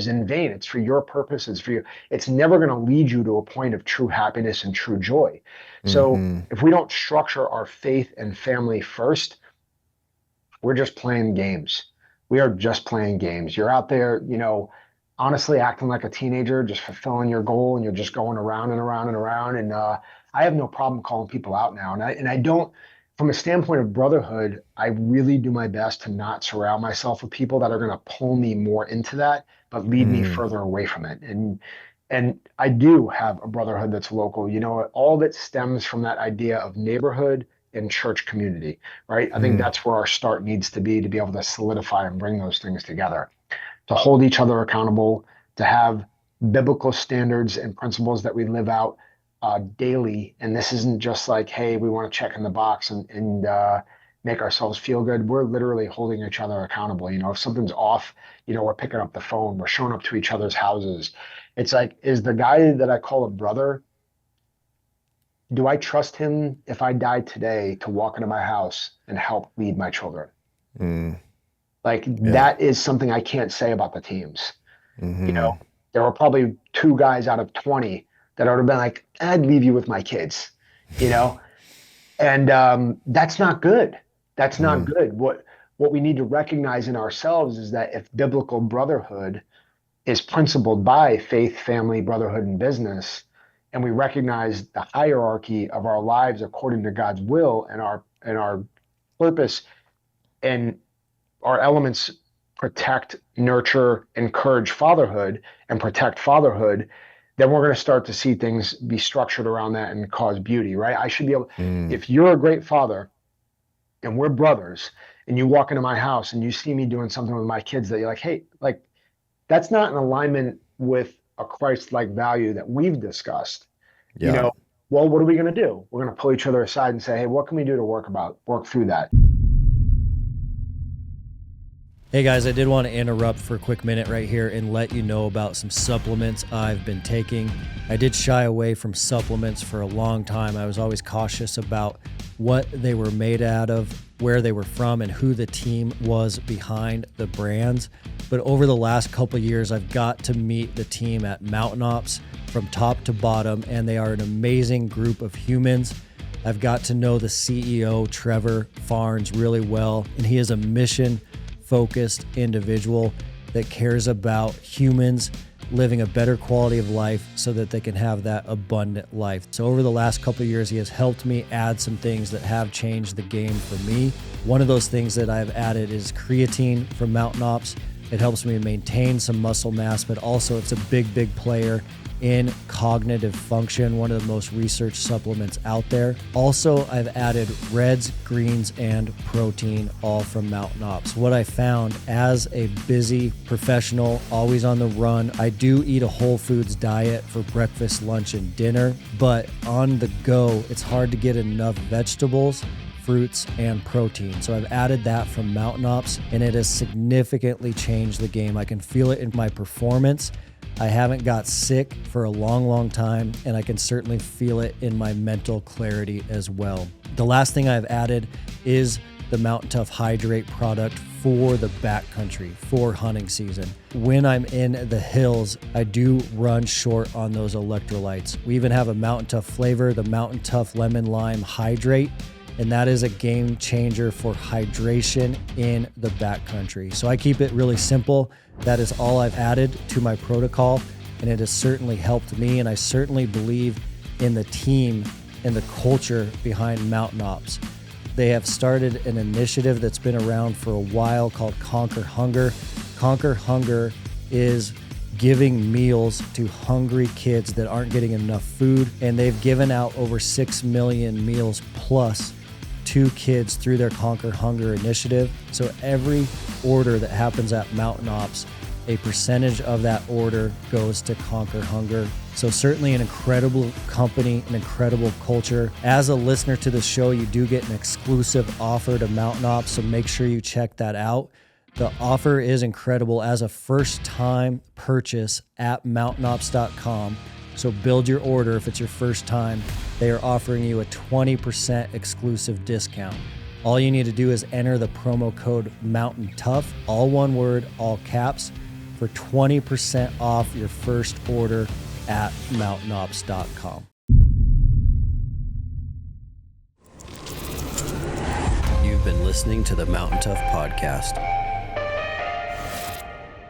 in vain. It's for your purpose. It's for you. It's never going to lead you to a point of true happiness and true joy. So Mm-hmm. if we don't structure our faith and family first, we're just playing games. We are just playing games. You're out there, honestly acting like a teenager, just fulfilling your goal, and you're just going around and around and around. And I have no problem calling people out now. And I don't, from a standpoint of brotherhood, I really do my best to not surround myself with people that are going to pull me more into that, but lead me Mm. further away from it. And I do have a brotherhood that's local. All of it stems from that idea of neighborhood and church community, right? I think Mm. that's where our start needs to be able to solidify and bring those things together, to hold each other accountable, to have biblical standards and principles that we live out daily. And this isn't just like, hey, we want to check in the box and make ourselves feel good. We're literally holding each other accountable. If something's off, we're picking up the phone, we're showing up to each other's houses. It's like, is the guy that I call a brother do I trust him if I died today to walk into my house and help lead my children? Mm, Like yeah. that is something I can't say about the teams. You Mm-hmm. know, there were probably 2 guys out of 20 that would have been like, I'd leave you with my kids, you know? And that's not good. That's not Mm, good. What we need to recognize in ourselves is that if biblical brotherhood is principled by faith, family, brotherhood, and business, and we recognize the hierarchy of our lives according to God's will and our purpose, and our elements protect, nurture, encourage fatherhood and protect fatherhood, then we're going to start to see things be structured around that and cause beauty, right? I should be able, mm, if you're a great father and we're brothers and you walk into my house and you see me doing something with my kids that you're like, hey, like that's not in alignment with a Christ-like value that we've discussed, you yeah. know, well, what are we going to do? We're going to pull each other aside and say, hey, what can we do to work through that? Hey guys, I did want to interrupt for a quick minute right here and let you know about some supplements I've been taking. I did shy away from supplements for a long time. I was always cautious about what they were made out of, where they were from, and who the team was behind the brands. But over the last couple of years, I've got to meet the team at Mountain Ops from top to bottom, and they are an amazing group of humans. I've got to know the CEO, Trevor Farnes, really well, and he is a mission-focused individual that cares about humans living a better quality of life so that they can have that abundant life. So over the last couple of years, he has helped me add some things that have changed the game for me. One of those things that I've added is creatine from Mountain Ops. It helps me maintain some muscle mass, but also it's a big player in cognitive function, one of the most researched supplements out there. Also, I've added reds, greens, and protein, all from Mountain Ops. What I found as a busy professional, always on the run, I do eat a whole foods diet for breakfast, lunch, and dinner, but on the go, it's hard to get enough vegetables, fruits, and protein. So I've added that from Mountain Ops, and it has significantly changed the game. I can feel it in my performance. I haven't got sick for a long time, and I can certainly feel it in my mental clarity as well. The last thing I've added is the Mountain Tough Hydrate product for the backcountry, for hunting season. When I'm in the hills, I do run short on those electrolytes. We even have a Mountain Tough flavor, the Mountain Tough Lemon Lime Hydrate, and that is a game changer for hydration in the backcountry. So I keep it really simple. That is all I've added to my protocol, and it has certainly helped me, and I certainly believe in the team and the culture behind Mountain Ops. They have started an initiative that's been around for a while called Conquer Hunger. Conquer Hunger is giving meals to hungry kids that aren't getting enough food, and they've given out over 6 million meals plus to kids through their Conquer Hunger initiative. So every order that happens at Mountain Ops, a percentage of that order goes to Conquer Hunger. So certainly an incredible company, an incredible culture. As a listener to the show, you do get an exclusive offer to Mountain Ops, so make sure you check that out. The offer is incredible as a first-time purchase at mountainops.com. So build your order if it's your first time. They are offering you a 20% exclusive discount. All you need to do is enter the promo code MOUNTAINTOUGH, all one word, all caps, for 20% off your first order at mountainops.com. You've been listening to the Mountain Tough Podcast.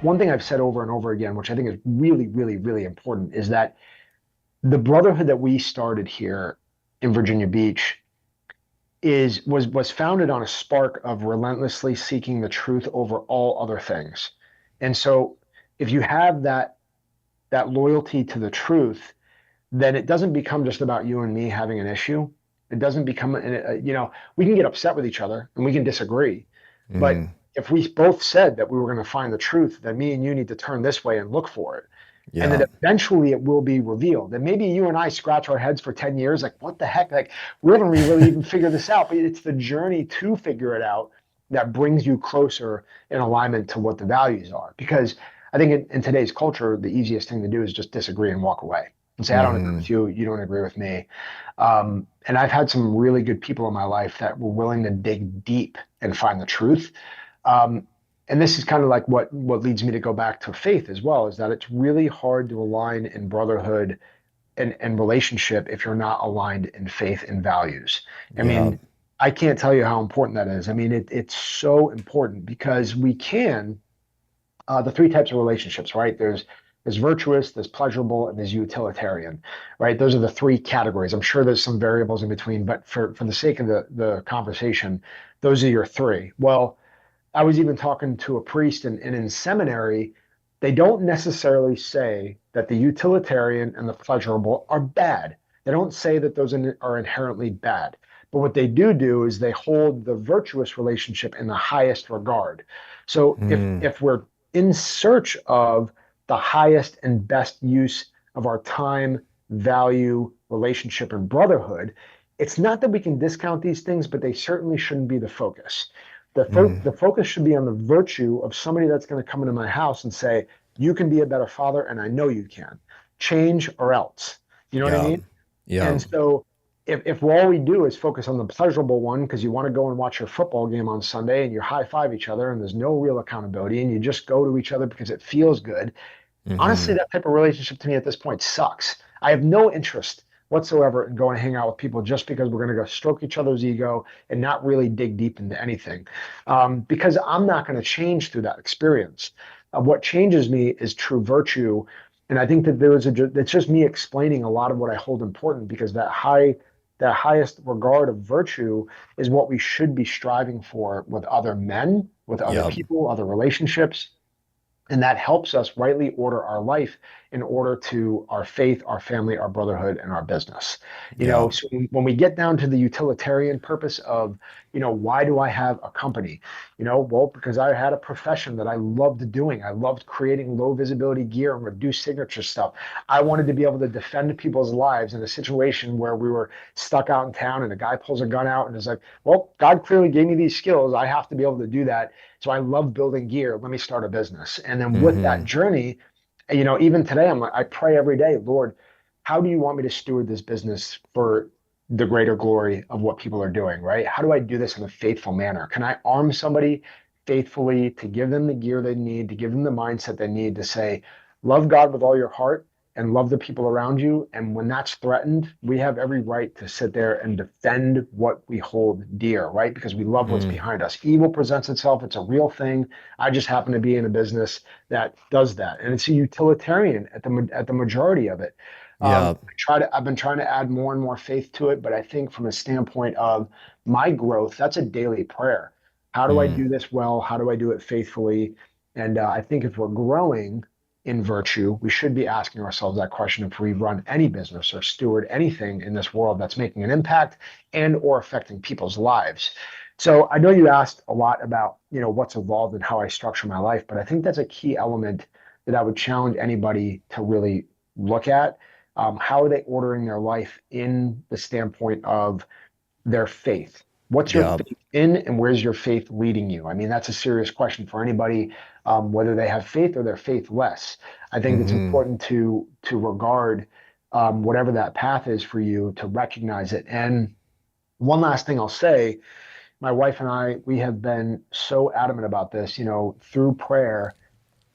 One thing I've said over and over again, which I think is really important, is that the brotherhood that we started here in Virginia Beach was founded on a spark of relentlessly seeking the truth over all other things. And so if you have that loyalty to the truth, then it doesn't become just about you and me having an issue. It doesn't become, we can get upset with each other and we can disagree. But if we both said that we were going to find the truth, then me and you need to turn this way and look for it. Yeah. And then eventually it will be revealed. And maybe you and I scratch our heads for 10 years, like, what the heck? Like, we haven't really even figured this out. But it's the journey to figure it out that brings you closer in alignment to what the values are. Because I think in today's culture, the easiest thing to do is just disagree and walk away. and say, I don't agree Mm-hmm. with you, you don't agree with me. And I've had some really good people in my life that were willing to dig deep and find the truth. Um, and this is kind of like what leads me to go back to faith as well, is that it's really hard to align in brotherhood and relationship if you're not aligned in faith and values. I Yeah. mean, I can't tell you how important that is. I mean, it's so important because we can the three types of relationships, right? There's virtuous, there's pleasurable, and there's utilitarian, right? Those are the three categories. I'm sure there's some variables in between, but for the sake of the conversation, those are your three. Well, I was even talking to a priest, and in seminary, they don't necessarily say that the utilitarian and the pleasurable are bad. They don't say that those are inherently bad. But what they do is they hold the virtuous relationship in the highest regard. So Mm. if we're in search of the highest and best use of our time, value, relationship, and brotherhood, it's not that we can discount these things, but they certainly shouldn't be the focus. Mm. The focus should be on the virtue of somebody that's going to come into my house and say, you can be a better father, and I know you can. Change or else. You know what I Yeah. mean? Yeah. And so if all we do is focus on the pleasurable one because you want to go and watch your football game on Sunday and you high five each other and there's no real accountability and you just go to each other because it feels good, honestly, Mm-hmm. that type of relationship to me at this point sucks. I have no interest whatsoever in going to hang out with people just because we're going to go stroke each other's ego and not really dig deep into anything. Because I'm not going to change through that experience. What changes me is true virtue. And I think that it's just me explaining a lot of what I hold important because that highest regard of virtue is what we should be striving for with other men, with other Yep. people, other relationships, and that helps us rightly order our life in order to our faith, our family, our brotherhood, and our business. Yeah. So when we get down to the utilitarian purpose of, why do I have a company? Well, because I had a profession that I loved doing. I loved creating low visibility gear and reduced signature stuff. I wanted to be able to defend people's lives in a situation where we were stuck out in town and a guy pulls a gun out and is like, well, God clearly gave me these skills. I have to be able to do that. So I love building gear. Let me start a business. And then with Mm-hmm. that journey, even today, I pray every day, Lord, how do you want me to steward this business for the greater glory of what people are doing, right? How do I do this in a faithful manner? Can I arm somebody faithfully to give them the gear they need, to give them the mindset they need to say, love God with all your heart and love the people around you. And when that's threatened, we have every right to sit there and defend what we hold dear, right? Because we love what's Mm. behind us. Evil presents itself, it's a real thing. I just happen to be in a business that does that. And it's a utilitarian at the majority of it. Yeah. I've been trying to add more and more faith to it, but I think from a standpoint of my growth, that's a daily prayer. How do I Mm. do this well? How do I do it faithfully? And I think if we're growing in virtue, we should be asking ourselves that question if we run any business or steward anything in this world that's making an impact and or affecting people's lives. So I know you asked a lot about, what's evolved and how I structure my life, but I think that's a key element that I would challenge anybody to really look at. How are they ordering their life in the standpoint of their faith? What's your Yeah. faith in, and where's your faith leading you? I mean, that's a serious question for anybody, whether they have faith or they're faithless. I think it's Mm-hmm. important to regard whatever that path is for you, to recognize it. And one last thing I'll say, my wife and I, we have been so adamant about this, through prayer.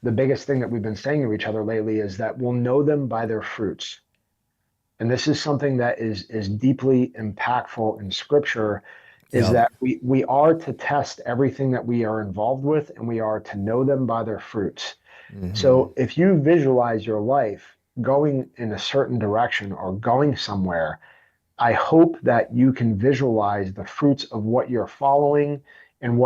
The biggest thing that we've been saying to each other lately is that we'll know them by their fruits. And this is something that is deeply impactful in scripture, is Yep. that we are to test everything that we are involved with and we are to know them by their fruits. Mm-hmm. So if you visualize your life going in a certain direction or going somewhere, I hope that you can visualize the fruits of what you're following and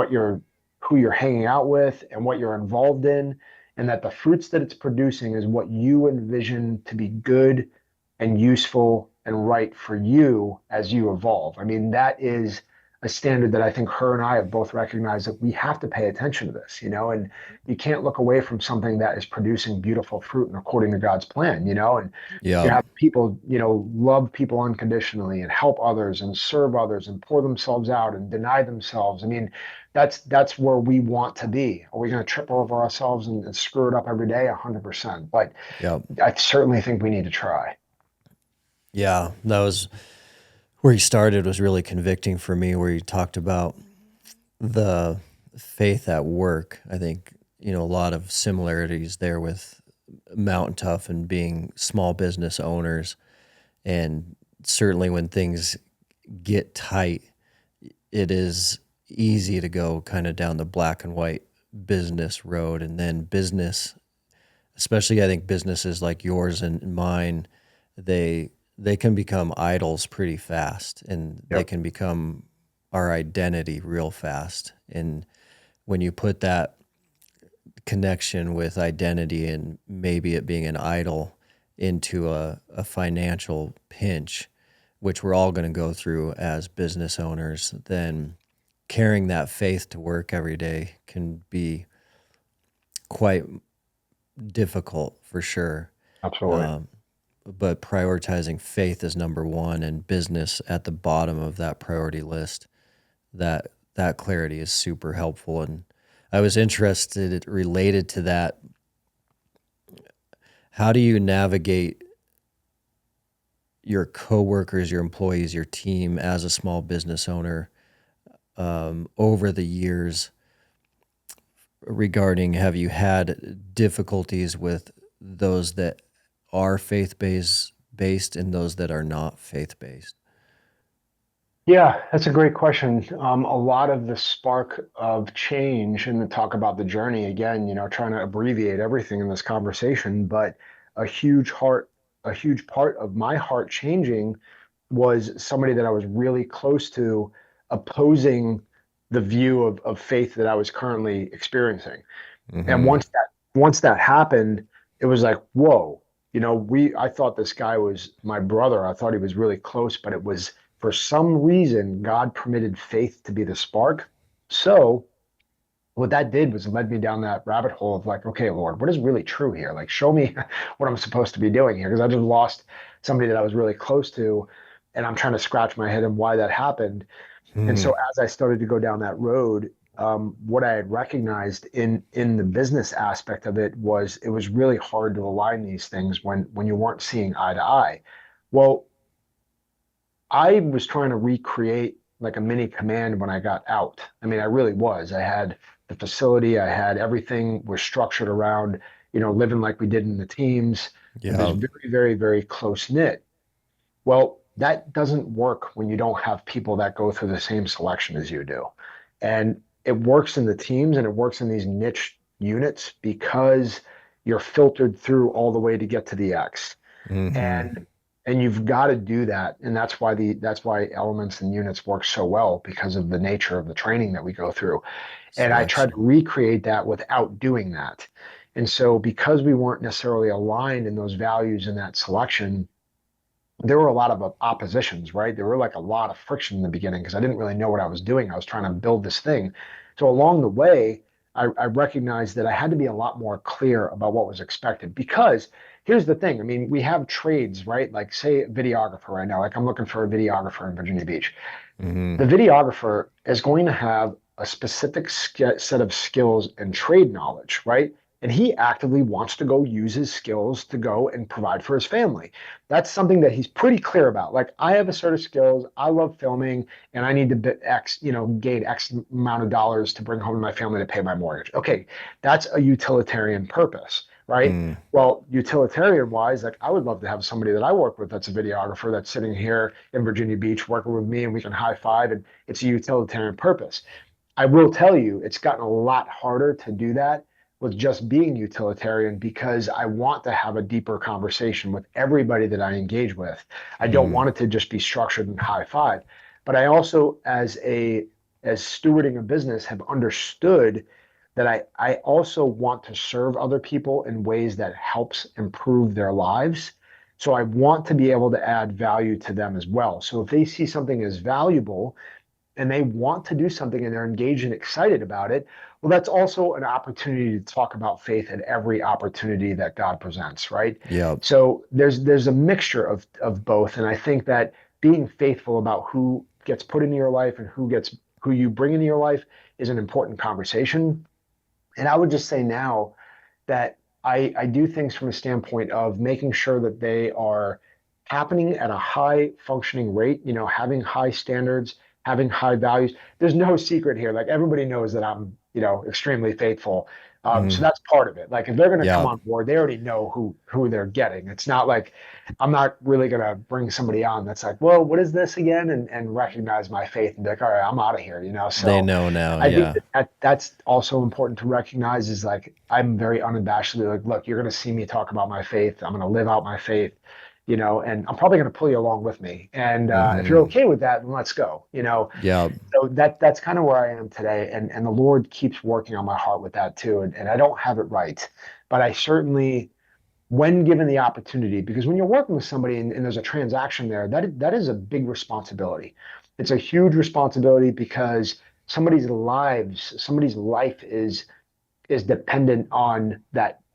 who you're hanging out with and what you're involved in, and that the fruits that it's producing is what you envision to be good and useful and right for you as you evolve. I mean, that is a standard that I think her and I have both recognized that we have to pay attention to this, and you can't look away from something that is producing beautiful fruit and according to God's plan, and you Yep. have people, love people unconditionally and help others and serve others and pour themselves out and deny themselves. I mean, that's where we want to be. Are we going to trip over ourselves and screw it up every day? 100%. But Yep. I certainly think we need to try. Yeah, that was where you started was really convicting for me, where you talked about the faith at work. I think, a lot of similarities there with Mountain Tough and being small business owners. And certainly when things get tight, it is easy to go kind of down the black and white business road. And then business, especially I think businesses like yours and mine, they can become idols pretty fast, and they Yep. can become our identity real fast. And when you put that connection with identity and maybe it being an idol into a financial pinch, which we're all going to go through as business owners, then carrying that faith to work every day can be quite difficult for sure. Absolutely. But prioritizing faith is number one and business at the bottom of that priority list. That clarity is super helpful. And I was interested related to that. How do you navigate your coworkers, your employees, your team as a small business owner over the years regarding, have you had difficulties with those that are faith-based and those that are not faith-based? Yeah, that's a great question. A lot of the spark of change and the talk about the journey again, trying to abbreviate everything in this conversation, but a huge heart, a huge part of my heart changing was somebody that I was really close to opposing the view of faith that I was currently experiencing. And Mm-hmm. once that happened, it was like, whoa, I thought this guy was my brother. I thought he was really close, but it was for some reason, God permitted faith to be the spark. So what that did was led me down that rabbit hole of like, okay, Lord, what is really true here? Like, show me what I'm supposed to be doing here. Because I just lost somebody that I was really close to, and I'm trying to scratch my head on why that happened. And so as I started to go down that road, what I had recognized in the business aspect of it was really hard to align these things when you weren't seeing eye to eye. Well, I was trying to recreate like a mini command when I got out. I mean, I really was. I had the facility, I had everything was structured around, living like we did in the teams. It was Yeah. very, very, very close knit. Well, that doesn't work when you don't have people that go through the same selection as you do. And it works in the teams and it works in these niche units because you're filtered through all the way to get to the X. Mm-hmm. And you've got to do that. And that's why elements and units work so well because of the nature of the training that we go through. And I tried to Selection. recreate that without doing that. And so because we weren't necessarily aligned in those values in that selection, there were a lot of oppositions, right? There were like a lot of friction in the beginning because I didn't really know what I was doing. I was trying to build this thing. So along the way, I recognized that I had to be a lot more clear about what was expected because here's the thing. I mean, we have trades, right? Like say a videographer right now, like I'm looking for a videographer in Virginia Beach. Mm-hmm. The videographer is going to have a specific set of skills and trade knowledge, right? And he actively wants to go use his skills to go and provide for his family. That's something that he's pretty clear about. Like, I have a set of skills, I love filming, and I need to bit X, gain X amount of dollars to bring home to my family to pay my mortgage. Okay, that's a utilitarian purpose, right? Mm. Well, utilitarian wise, like I would love to have somebody that I work with that's a videographer that's sitting here in Virginia Beach working with me and we can high five and it's a utilitarian purpose. I will tell you, it's gotten a lot harder to do that with just being utilitarian because I want to have a deeper conversation with everybody that I engage with. I don't Mm. want it to just be structured and high five. But I also, as stewarding a business, have understood that I also want to serve other people in ways that helps improve their lives. So I want to be able to add value to them as well. So if they see something as valuable, and they want to do something and they're engaged and excited about it, well, that's also an opportunity to talk about faith at every opportunity that God presents, right? Yeah. So there's a mixture of both, and I think that being faithful about who gets put into your life and who you bring into your life is an important conversation. And I would just say now that I do things from a standpoint of making sure that they are happening at a high functioning rate, having high standards, having high values. There's no secret here. Like everybody knows that I'm, extremely faithful. So Mhm. that's part of it. Like if they're going to come Yeah. on board, they already know who they're getting. It's not like I'm not really going to bring somebody on that's like, well, what is this again? And recognize my faith and be like, all right, I'm out of here. They So know now. I think Yeah. that's also important to recognize is like I'm very unabashedly like, look, you're going to see me talk about my faith. I'm going to live out my faith, and I'm probably going to pull you along with me. And if you're Hmm. okay with that, then let's go. Yeah. So that's kind of where I am today, and the Lord keeps working on my heart with that too. And I don't have it right, but I certainly, when given the opportunity, because when you're working with somebody and there's a transaction there, that is a big responsibility. It's a huge responsibility because somebody's life is dependent on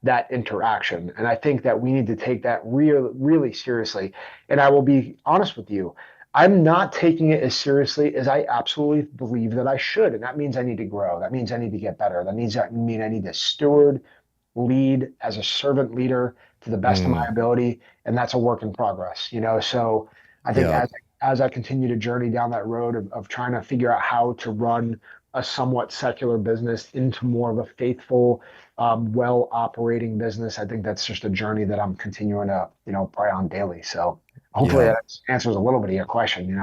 that interaction. And I think that we need to take that really seriously. And I will be honest with you, I'm not taking it as seriously as I absolutely believe that I should. And that means I need to grow. That means I need to get better. That mean I need to steward, lead as a servant leader to the best of my Mm. ability. And that's a work in progress. So I think Yeah. as I continue to journey down that road of trying to figure out how to run a somewhat secular business into more of a faithful, well operating business. I think that's just a journey that I'm continuing to, pray on daily. So hopefully Yeah. that answers a little bit of your question.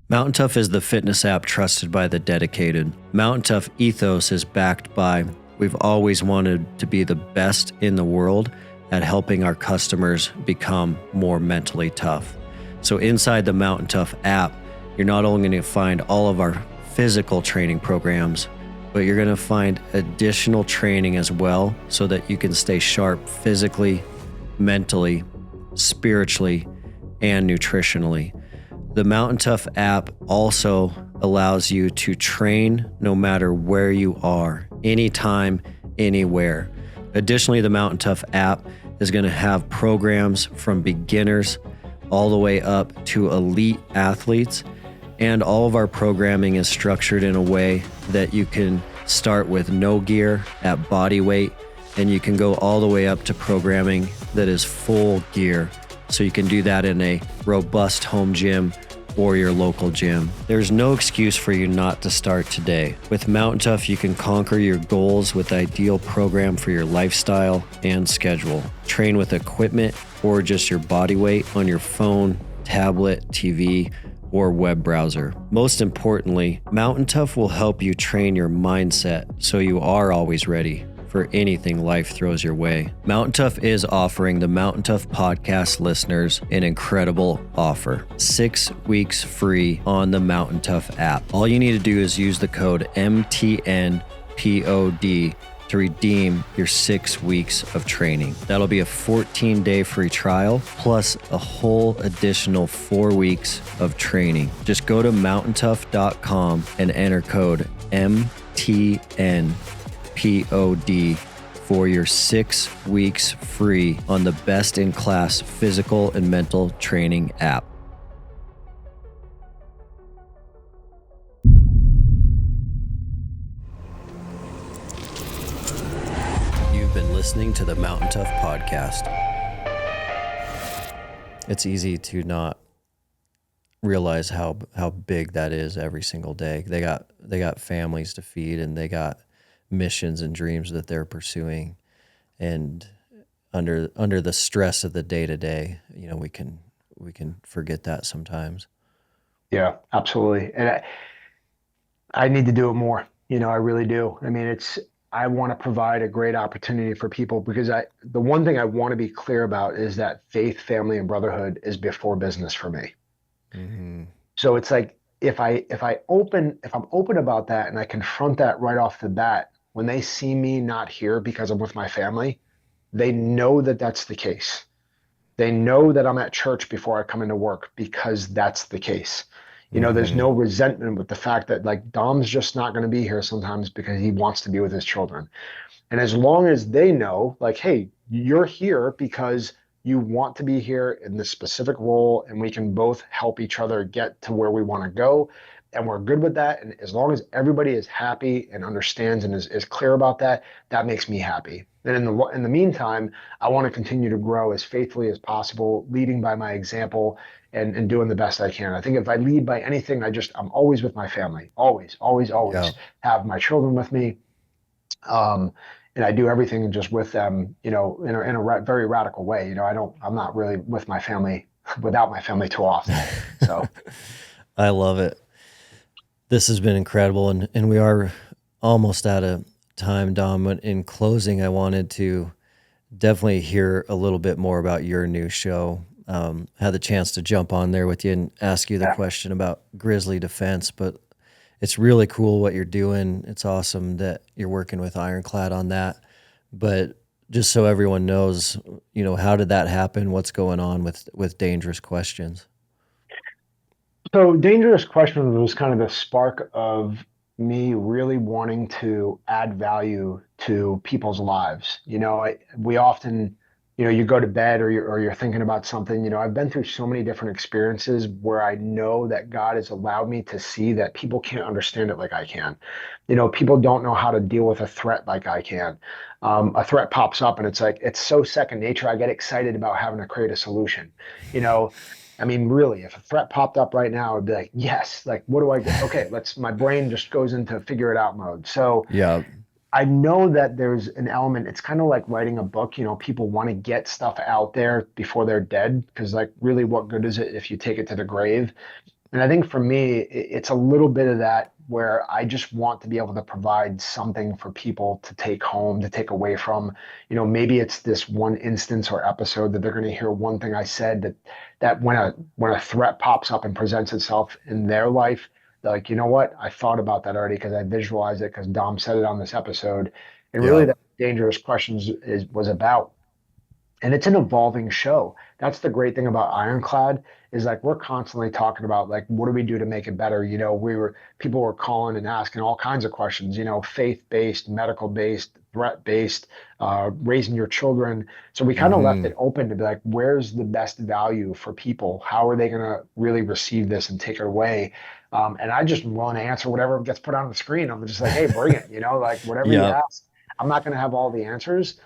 Mountain Tough is the fitness app trusted by the dedicated. Mountain Tough ethos is backed by we've always wanted to be the best in the world at helping our customers become more mentally tough. So inside the Mountain Tough app, you're not only going to find all of our physical training programs, but you're going to find additional training as well so that you can stay sharp physically, mentally, spiritually, and nutritionally. The Mountain Tough app also allows you to train no matter where you are, anytime, anywhere. Additionally, the Mountain Tough app is going to have programs from beginners all the way up to elite athletes. And all of our programming is structured in a way that you can start with no gear at body weight, and you can go all the way up to programming that is full gear. So you can do that in a robust home gym or your local gym. There's no excuse for you not to start today. With Mountain Tough, you can conquer your goals with the ideal program for your lifestyle and schedule. Train with equipment or just your body weight on your phone, tablet, TV, or web browser. Most importantly, Mountain Tough will help you train your mindset so you are always ready for anything life throws your way. Mountain Tough is offering the Mountain Tough podcast listeners an incredible offer. 6 weeks free on the Mountain Tough app. All you need to do is use the code MTNPOD to redeem your 6 weeks of training. That'll be a 14-day free trial plus a whole additional 4 weeks of training. Just go to mountaintough.com and enter code MTNPOD for your 6 weeks free on the best-in-class physical and mental training app. You've been listening to the Mountain Tough podcast. It's easy to not realize how big that is every single day. They got families to feed, and they got missions and dreams that they're pursuing, and under the stress of the day to day, we can forget that sometimes. Yeah, absolutely. And I need to do it more. I really do. I mean, I want to provide a great opportunity for people because the one thing I want to be clear about is that faith, family, and brotherhood is before business for me. Mm-hmm. So it's like if I'm open about that and I confront that right off the bat, when they see me not here because I'm with my family, they know that that's the case. They know that I'm at church before I come into work because that's the case. There's Mm-hmm. no resentment with the fact that like Dom's just not going to be here sometimes because he wants to be with his children. And as long as they know, like, hey, you're here because you want to be here in this specific role, and we can both help each other get to where we want to go. and we're good with that. And as long as everybody is happy and understands and is clear about that, that makes me happy. And in the meantime, I want to continue to grow as faithfully as possible, leading by my example and doing the best I can. I think if I lead by anything, I'm always with my family, always, always, Yeah. always have my children with me. And I do everything just with them, very radical way. I'm not really with my family without my family too often. So I love it. This has been incredible, and we are almost out of time, Dom. But in closing, I wanted to definitely hear a little bit more about your new show. Had the chance to jump on there with you and ask you the question about grizzly defense, but it's really cool what you're doing. It's awesome that you're working with Ironclad on that. But just so everyone knows, how did that happen? What's going on with Dangerous Questions? So Dangerous Questions was kind of the spark of me really wanting to add value to people's lives. We often, you go to bed or you're thinking about something. I've been through so many different experiences where I know that God has allowed me to see that people can't understand it like I can. People don't know how to deal with a threat like I can. A threat pops up and it's so second nature. I get excited about having to create a solution. I mean, really, if a threat popped up right now, I'd be like, yes, like, what do I get? Okay, my brain just goes into figure it out mode. So Yeah. I know that there's an element, it's kind of like writing a book, people want to get stuff out there before they're dead, because like really what good is it if you take it to the grave? And I think for me, it's a little bit of that where I just want to be able to provide something for people to take home, to take away from. Maybe it's this one instance or episode that they're going to hear one thing I said that when a threat pops up and presents itself in their life, they're like, you know what? I thought about that already because I visualized it because Dom said it on this episode. And really, Yeah. that Dangerous Questions was about. And it's an evolving show. That's the great thing about Ironclad is like we're constantly talking about like what do we do to make it better? People were calling and asking all kinds of questions, faith-based, medical-based, threat-based, raising your children. So we kind of left Mm-hmm. it open to be like, where's the best value for people? How are they gonna really receive this and take it away? And I just am willing to answer whatever gets put on the screen. I'm just like, hey, bring it, like whatever you Yeah. ask. I'm not gonna have all the answers.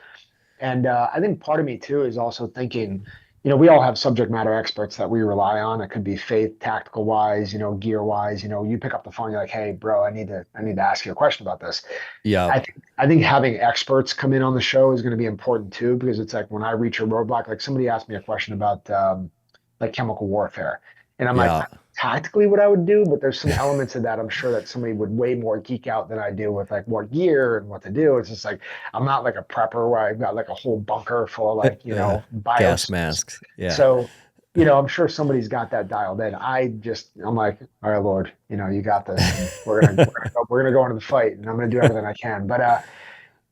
And I think part of me too is also thinking, we all have subject matter experts that we rely on. It could be faith, tactical wise, gear wise. You pick up the phone, you're like, hey, bro, I need to ask you a question about this. Yeah. I think having experts come in on the show is going to be important too, because it's like when I reach a roadblock, like somebody asked me a question about like chemical warfare, and I'm like, Yeah. tactically what I would do, but there's some elements of that I'm sure that somebody would way more geek out than I do with like what gear and what to do. It's just like I'm not like a prepper where I've got like a whole bunker full of like Gas bios. masks. Yeah. So I'm sure somebody's got that dialed in. I'm like, all right, Lord, you got this. And we're gonna go into the fight, and I'm gonna do everything I can. But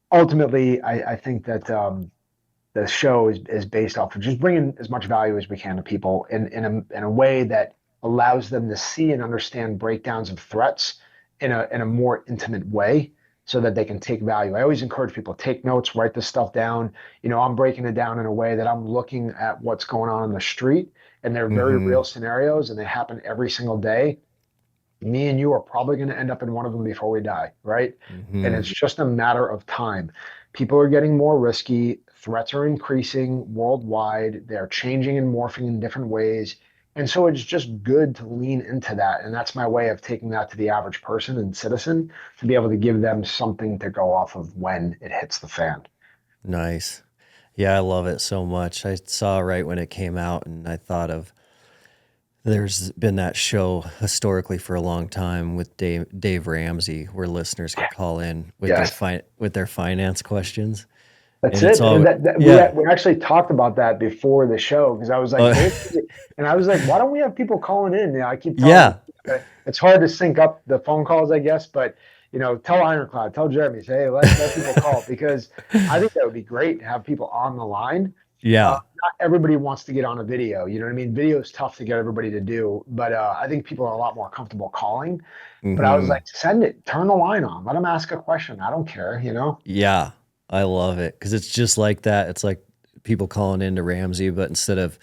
ultimately, I think that the show is based off of just bringing as much value as we can to people in a way that allows them to see and understand breakdowns of threats in a more intimate way so that they can take value. I always encourage people to take notes, write this stuff down. I'm breaking it down in a way that I'm looking at what's going on in the street, and they're very Mm-hmm. real scenarios and they happen every single day. Me and you are probably going to end up in one of them before we die, right? And Mm-hmm. it's just a matter of time. People are getting more risky. Threats are increasing worldwide. They're changing and morphing in different ways. And so it's just good to lean into that. And that's my way of taking that to the average person and citizen to be able to give them something to go off of when it hits the fan. Nice. Yeah, I love it so much. I saw right when it came out, and I thought of there's been that show historically for a long time with Dave Ramsey, where listeners could call in with Yes. with their finance questions, That's and it's it. And all we yeah. we actually talked about that before the show because I was like, Uh, and I was like, why don't we have people calling in? I keep telling yeah. them it's hard to sync up the phone calls, I guess, but tell Ironclad, tell Jeremy, say, hey, let people call because I think that would be great to have people on the line. Yeah. Not everybody wants to get on a video. You know what I mean? Video is tough to get everybody to do, but I think people are a lot more comfortable calling. But I was Mm-hmm. like, send it, turn the line on, let them ask a question. I don't care. Yeah. I love it because it's just like that. It's like people calling into Ramsey, but instead of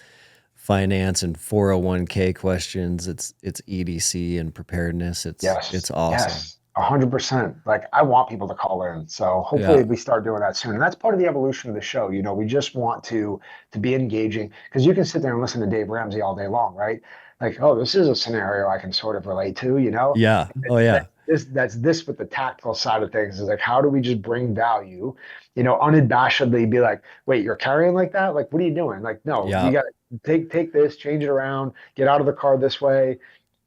finance and 401k questions. It's EDC and preparedness. It's awesome. Yes, 100%. Like I want people to call in. So hopefully we start doing that soon. And that's part of the evolution of the show. You know, we just want to be engaging because you can sit there and listen to Dave Ramsey all day long, right? Like, oh, this is a scenario I can sort of relate to, you know? Yeah. Oh yeah. That's this with the tactical side of things is like, how do we just bring value, you know, unabashedly be like, wait, you're carrying like that? Like, what are you doing? Like, no, you got to take this, change it around, get out of the car this way.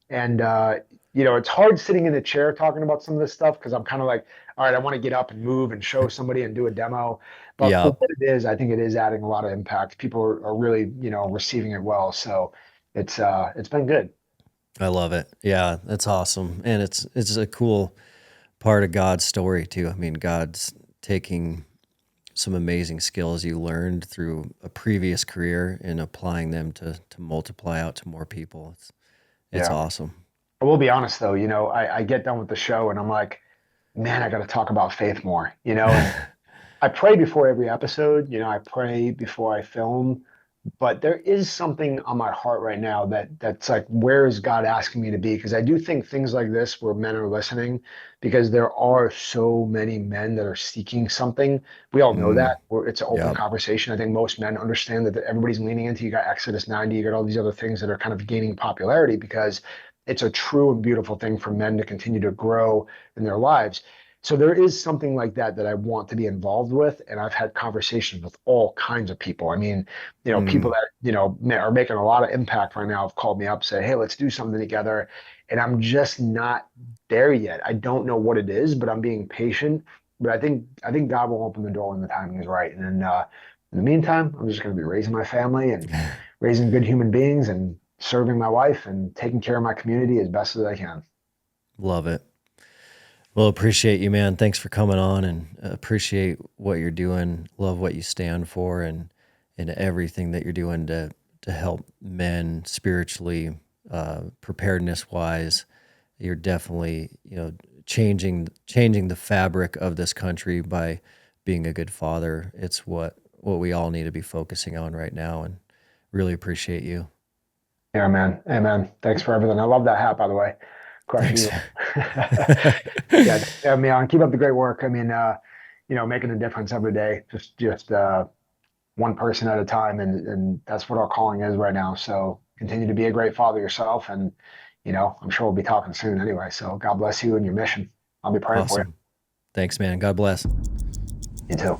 And, you know, it's hard sitting in a chair talking about some of this stuff because I'm kind of like, all right, I want to get up and move and show somebody and do a demo. But for what it is, I think it is adding a lot of impact. People are really, you know, receiving it well. So it's been good. I love it. Yeah, that's awesome. And it's a cool part of God's story too. I mean, God's taking some amazing skills you learned through a previous career and applying them to multiply out to more people. It's awesome. I will be honest though, you know, I get done with the show and I'm like, man, I got to talk about faith more, you know. I pray before every episode, you know, I pray before I film, but there is something on my heart right now that's like, where is God asking me to be? Because I do think things like this where men are listening, because there are so many men that are seeking something. We all know that. It's an open conversation. I think most men understand that everybody's leaning into. You got Exodus 90, you got all these other things that are kind of gaining popularity because it's a true and beautiful thing for men to continue to grow in their lives. So there is something like that I want to be involved with. And I've had conversations with all kinds of people. I mean, you know, people that, you know, are making a lot of impact right now have called me up, say, hey, let's do something together. And I'm just not there yet. I don't know what it is, but I'm being patient. But I think God will open the door when the timing is right. And then in the meantime, I'm just going to be raising my family and raising good human beings and serving my wife and taking care of my community as best as I can. Love it. Well, appreciate you, man. Thanks for coming on and appreciate what you're doing. Love what you stand for and everything that you're doing to help men spiritually, preparedness wise. You're definitely, you know, changing the fabric of this country by being a good father. It's what we all need to be focusing on right now, and really appreciate you. Yeah, man. Amen. Thanks for everything. I love that hat, by the way. Crushing you. Yeah, I mean, keep up the great work. I mean, you know, making a difference every day, just one person at a time, and that's what our calling is right now. So continue to be a great father yourself, and you know, I'm sure we'll be talking soon anyway. So God bless you and your mission. I'll be praying for you. Thanks, man. God bless. You too.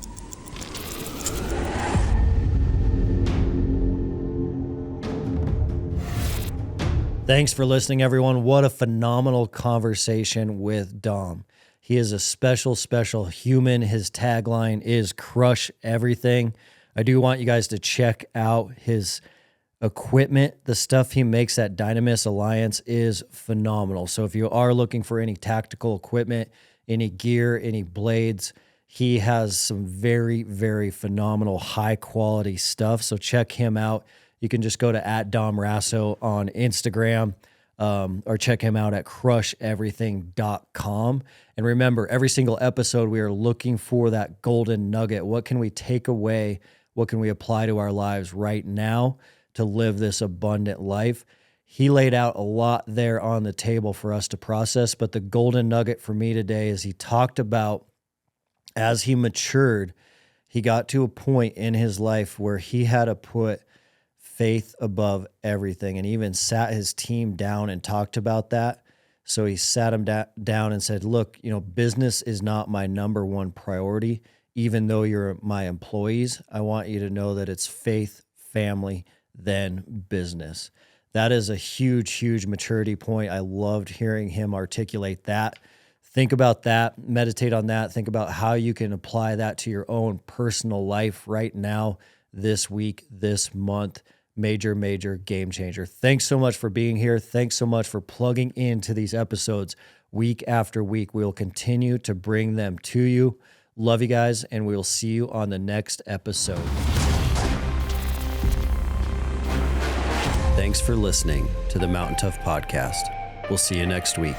Thanks for listening, everyone. What a phenomenal conversation with Dom. He is a special, special human. His tagline is crush everything. I do want you guys to check out his equipment. The stuff he makes at Dynamis Alliance is phenomenal. So if you are looking for any tactical equipment, any gear, any blades, he has some very, very phenomenal high quality stuff. So check him out. You can just go to @DomRaso on Instagram or check him out at crusheverything.com. And remember, every single episode, we are looking for that golden nugget. What can we take away? What can we apply to our lives right now to live this abundant life? He laid out a lot there on the table for us to process, but the golden nugget for me today is he talked about as he matured, he got to a point in his life where he had to put faith above everything, and even sat his team down and talked about that. So he sat him down and said, look, you know, business is not my number one priority. Even though you're my employees, I want you to know that it's faith, family, then business. That is a huge, huge maturity point. I loved hearing him articulate that. Think about that, meditate on that. Think about how you can apply that to your own personal life right now, this week, this month. Major, major game changer. Thanks so much for being here. Thanks so much for plugging into these episodes week after week. We will continue to bring them to you. Love you guys, and we will see you on the next episode. Thanks for listening to the Mountain Tough Podcast. We'll see you next week.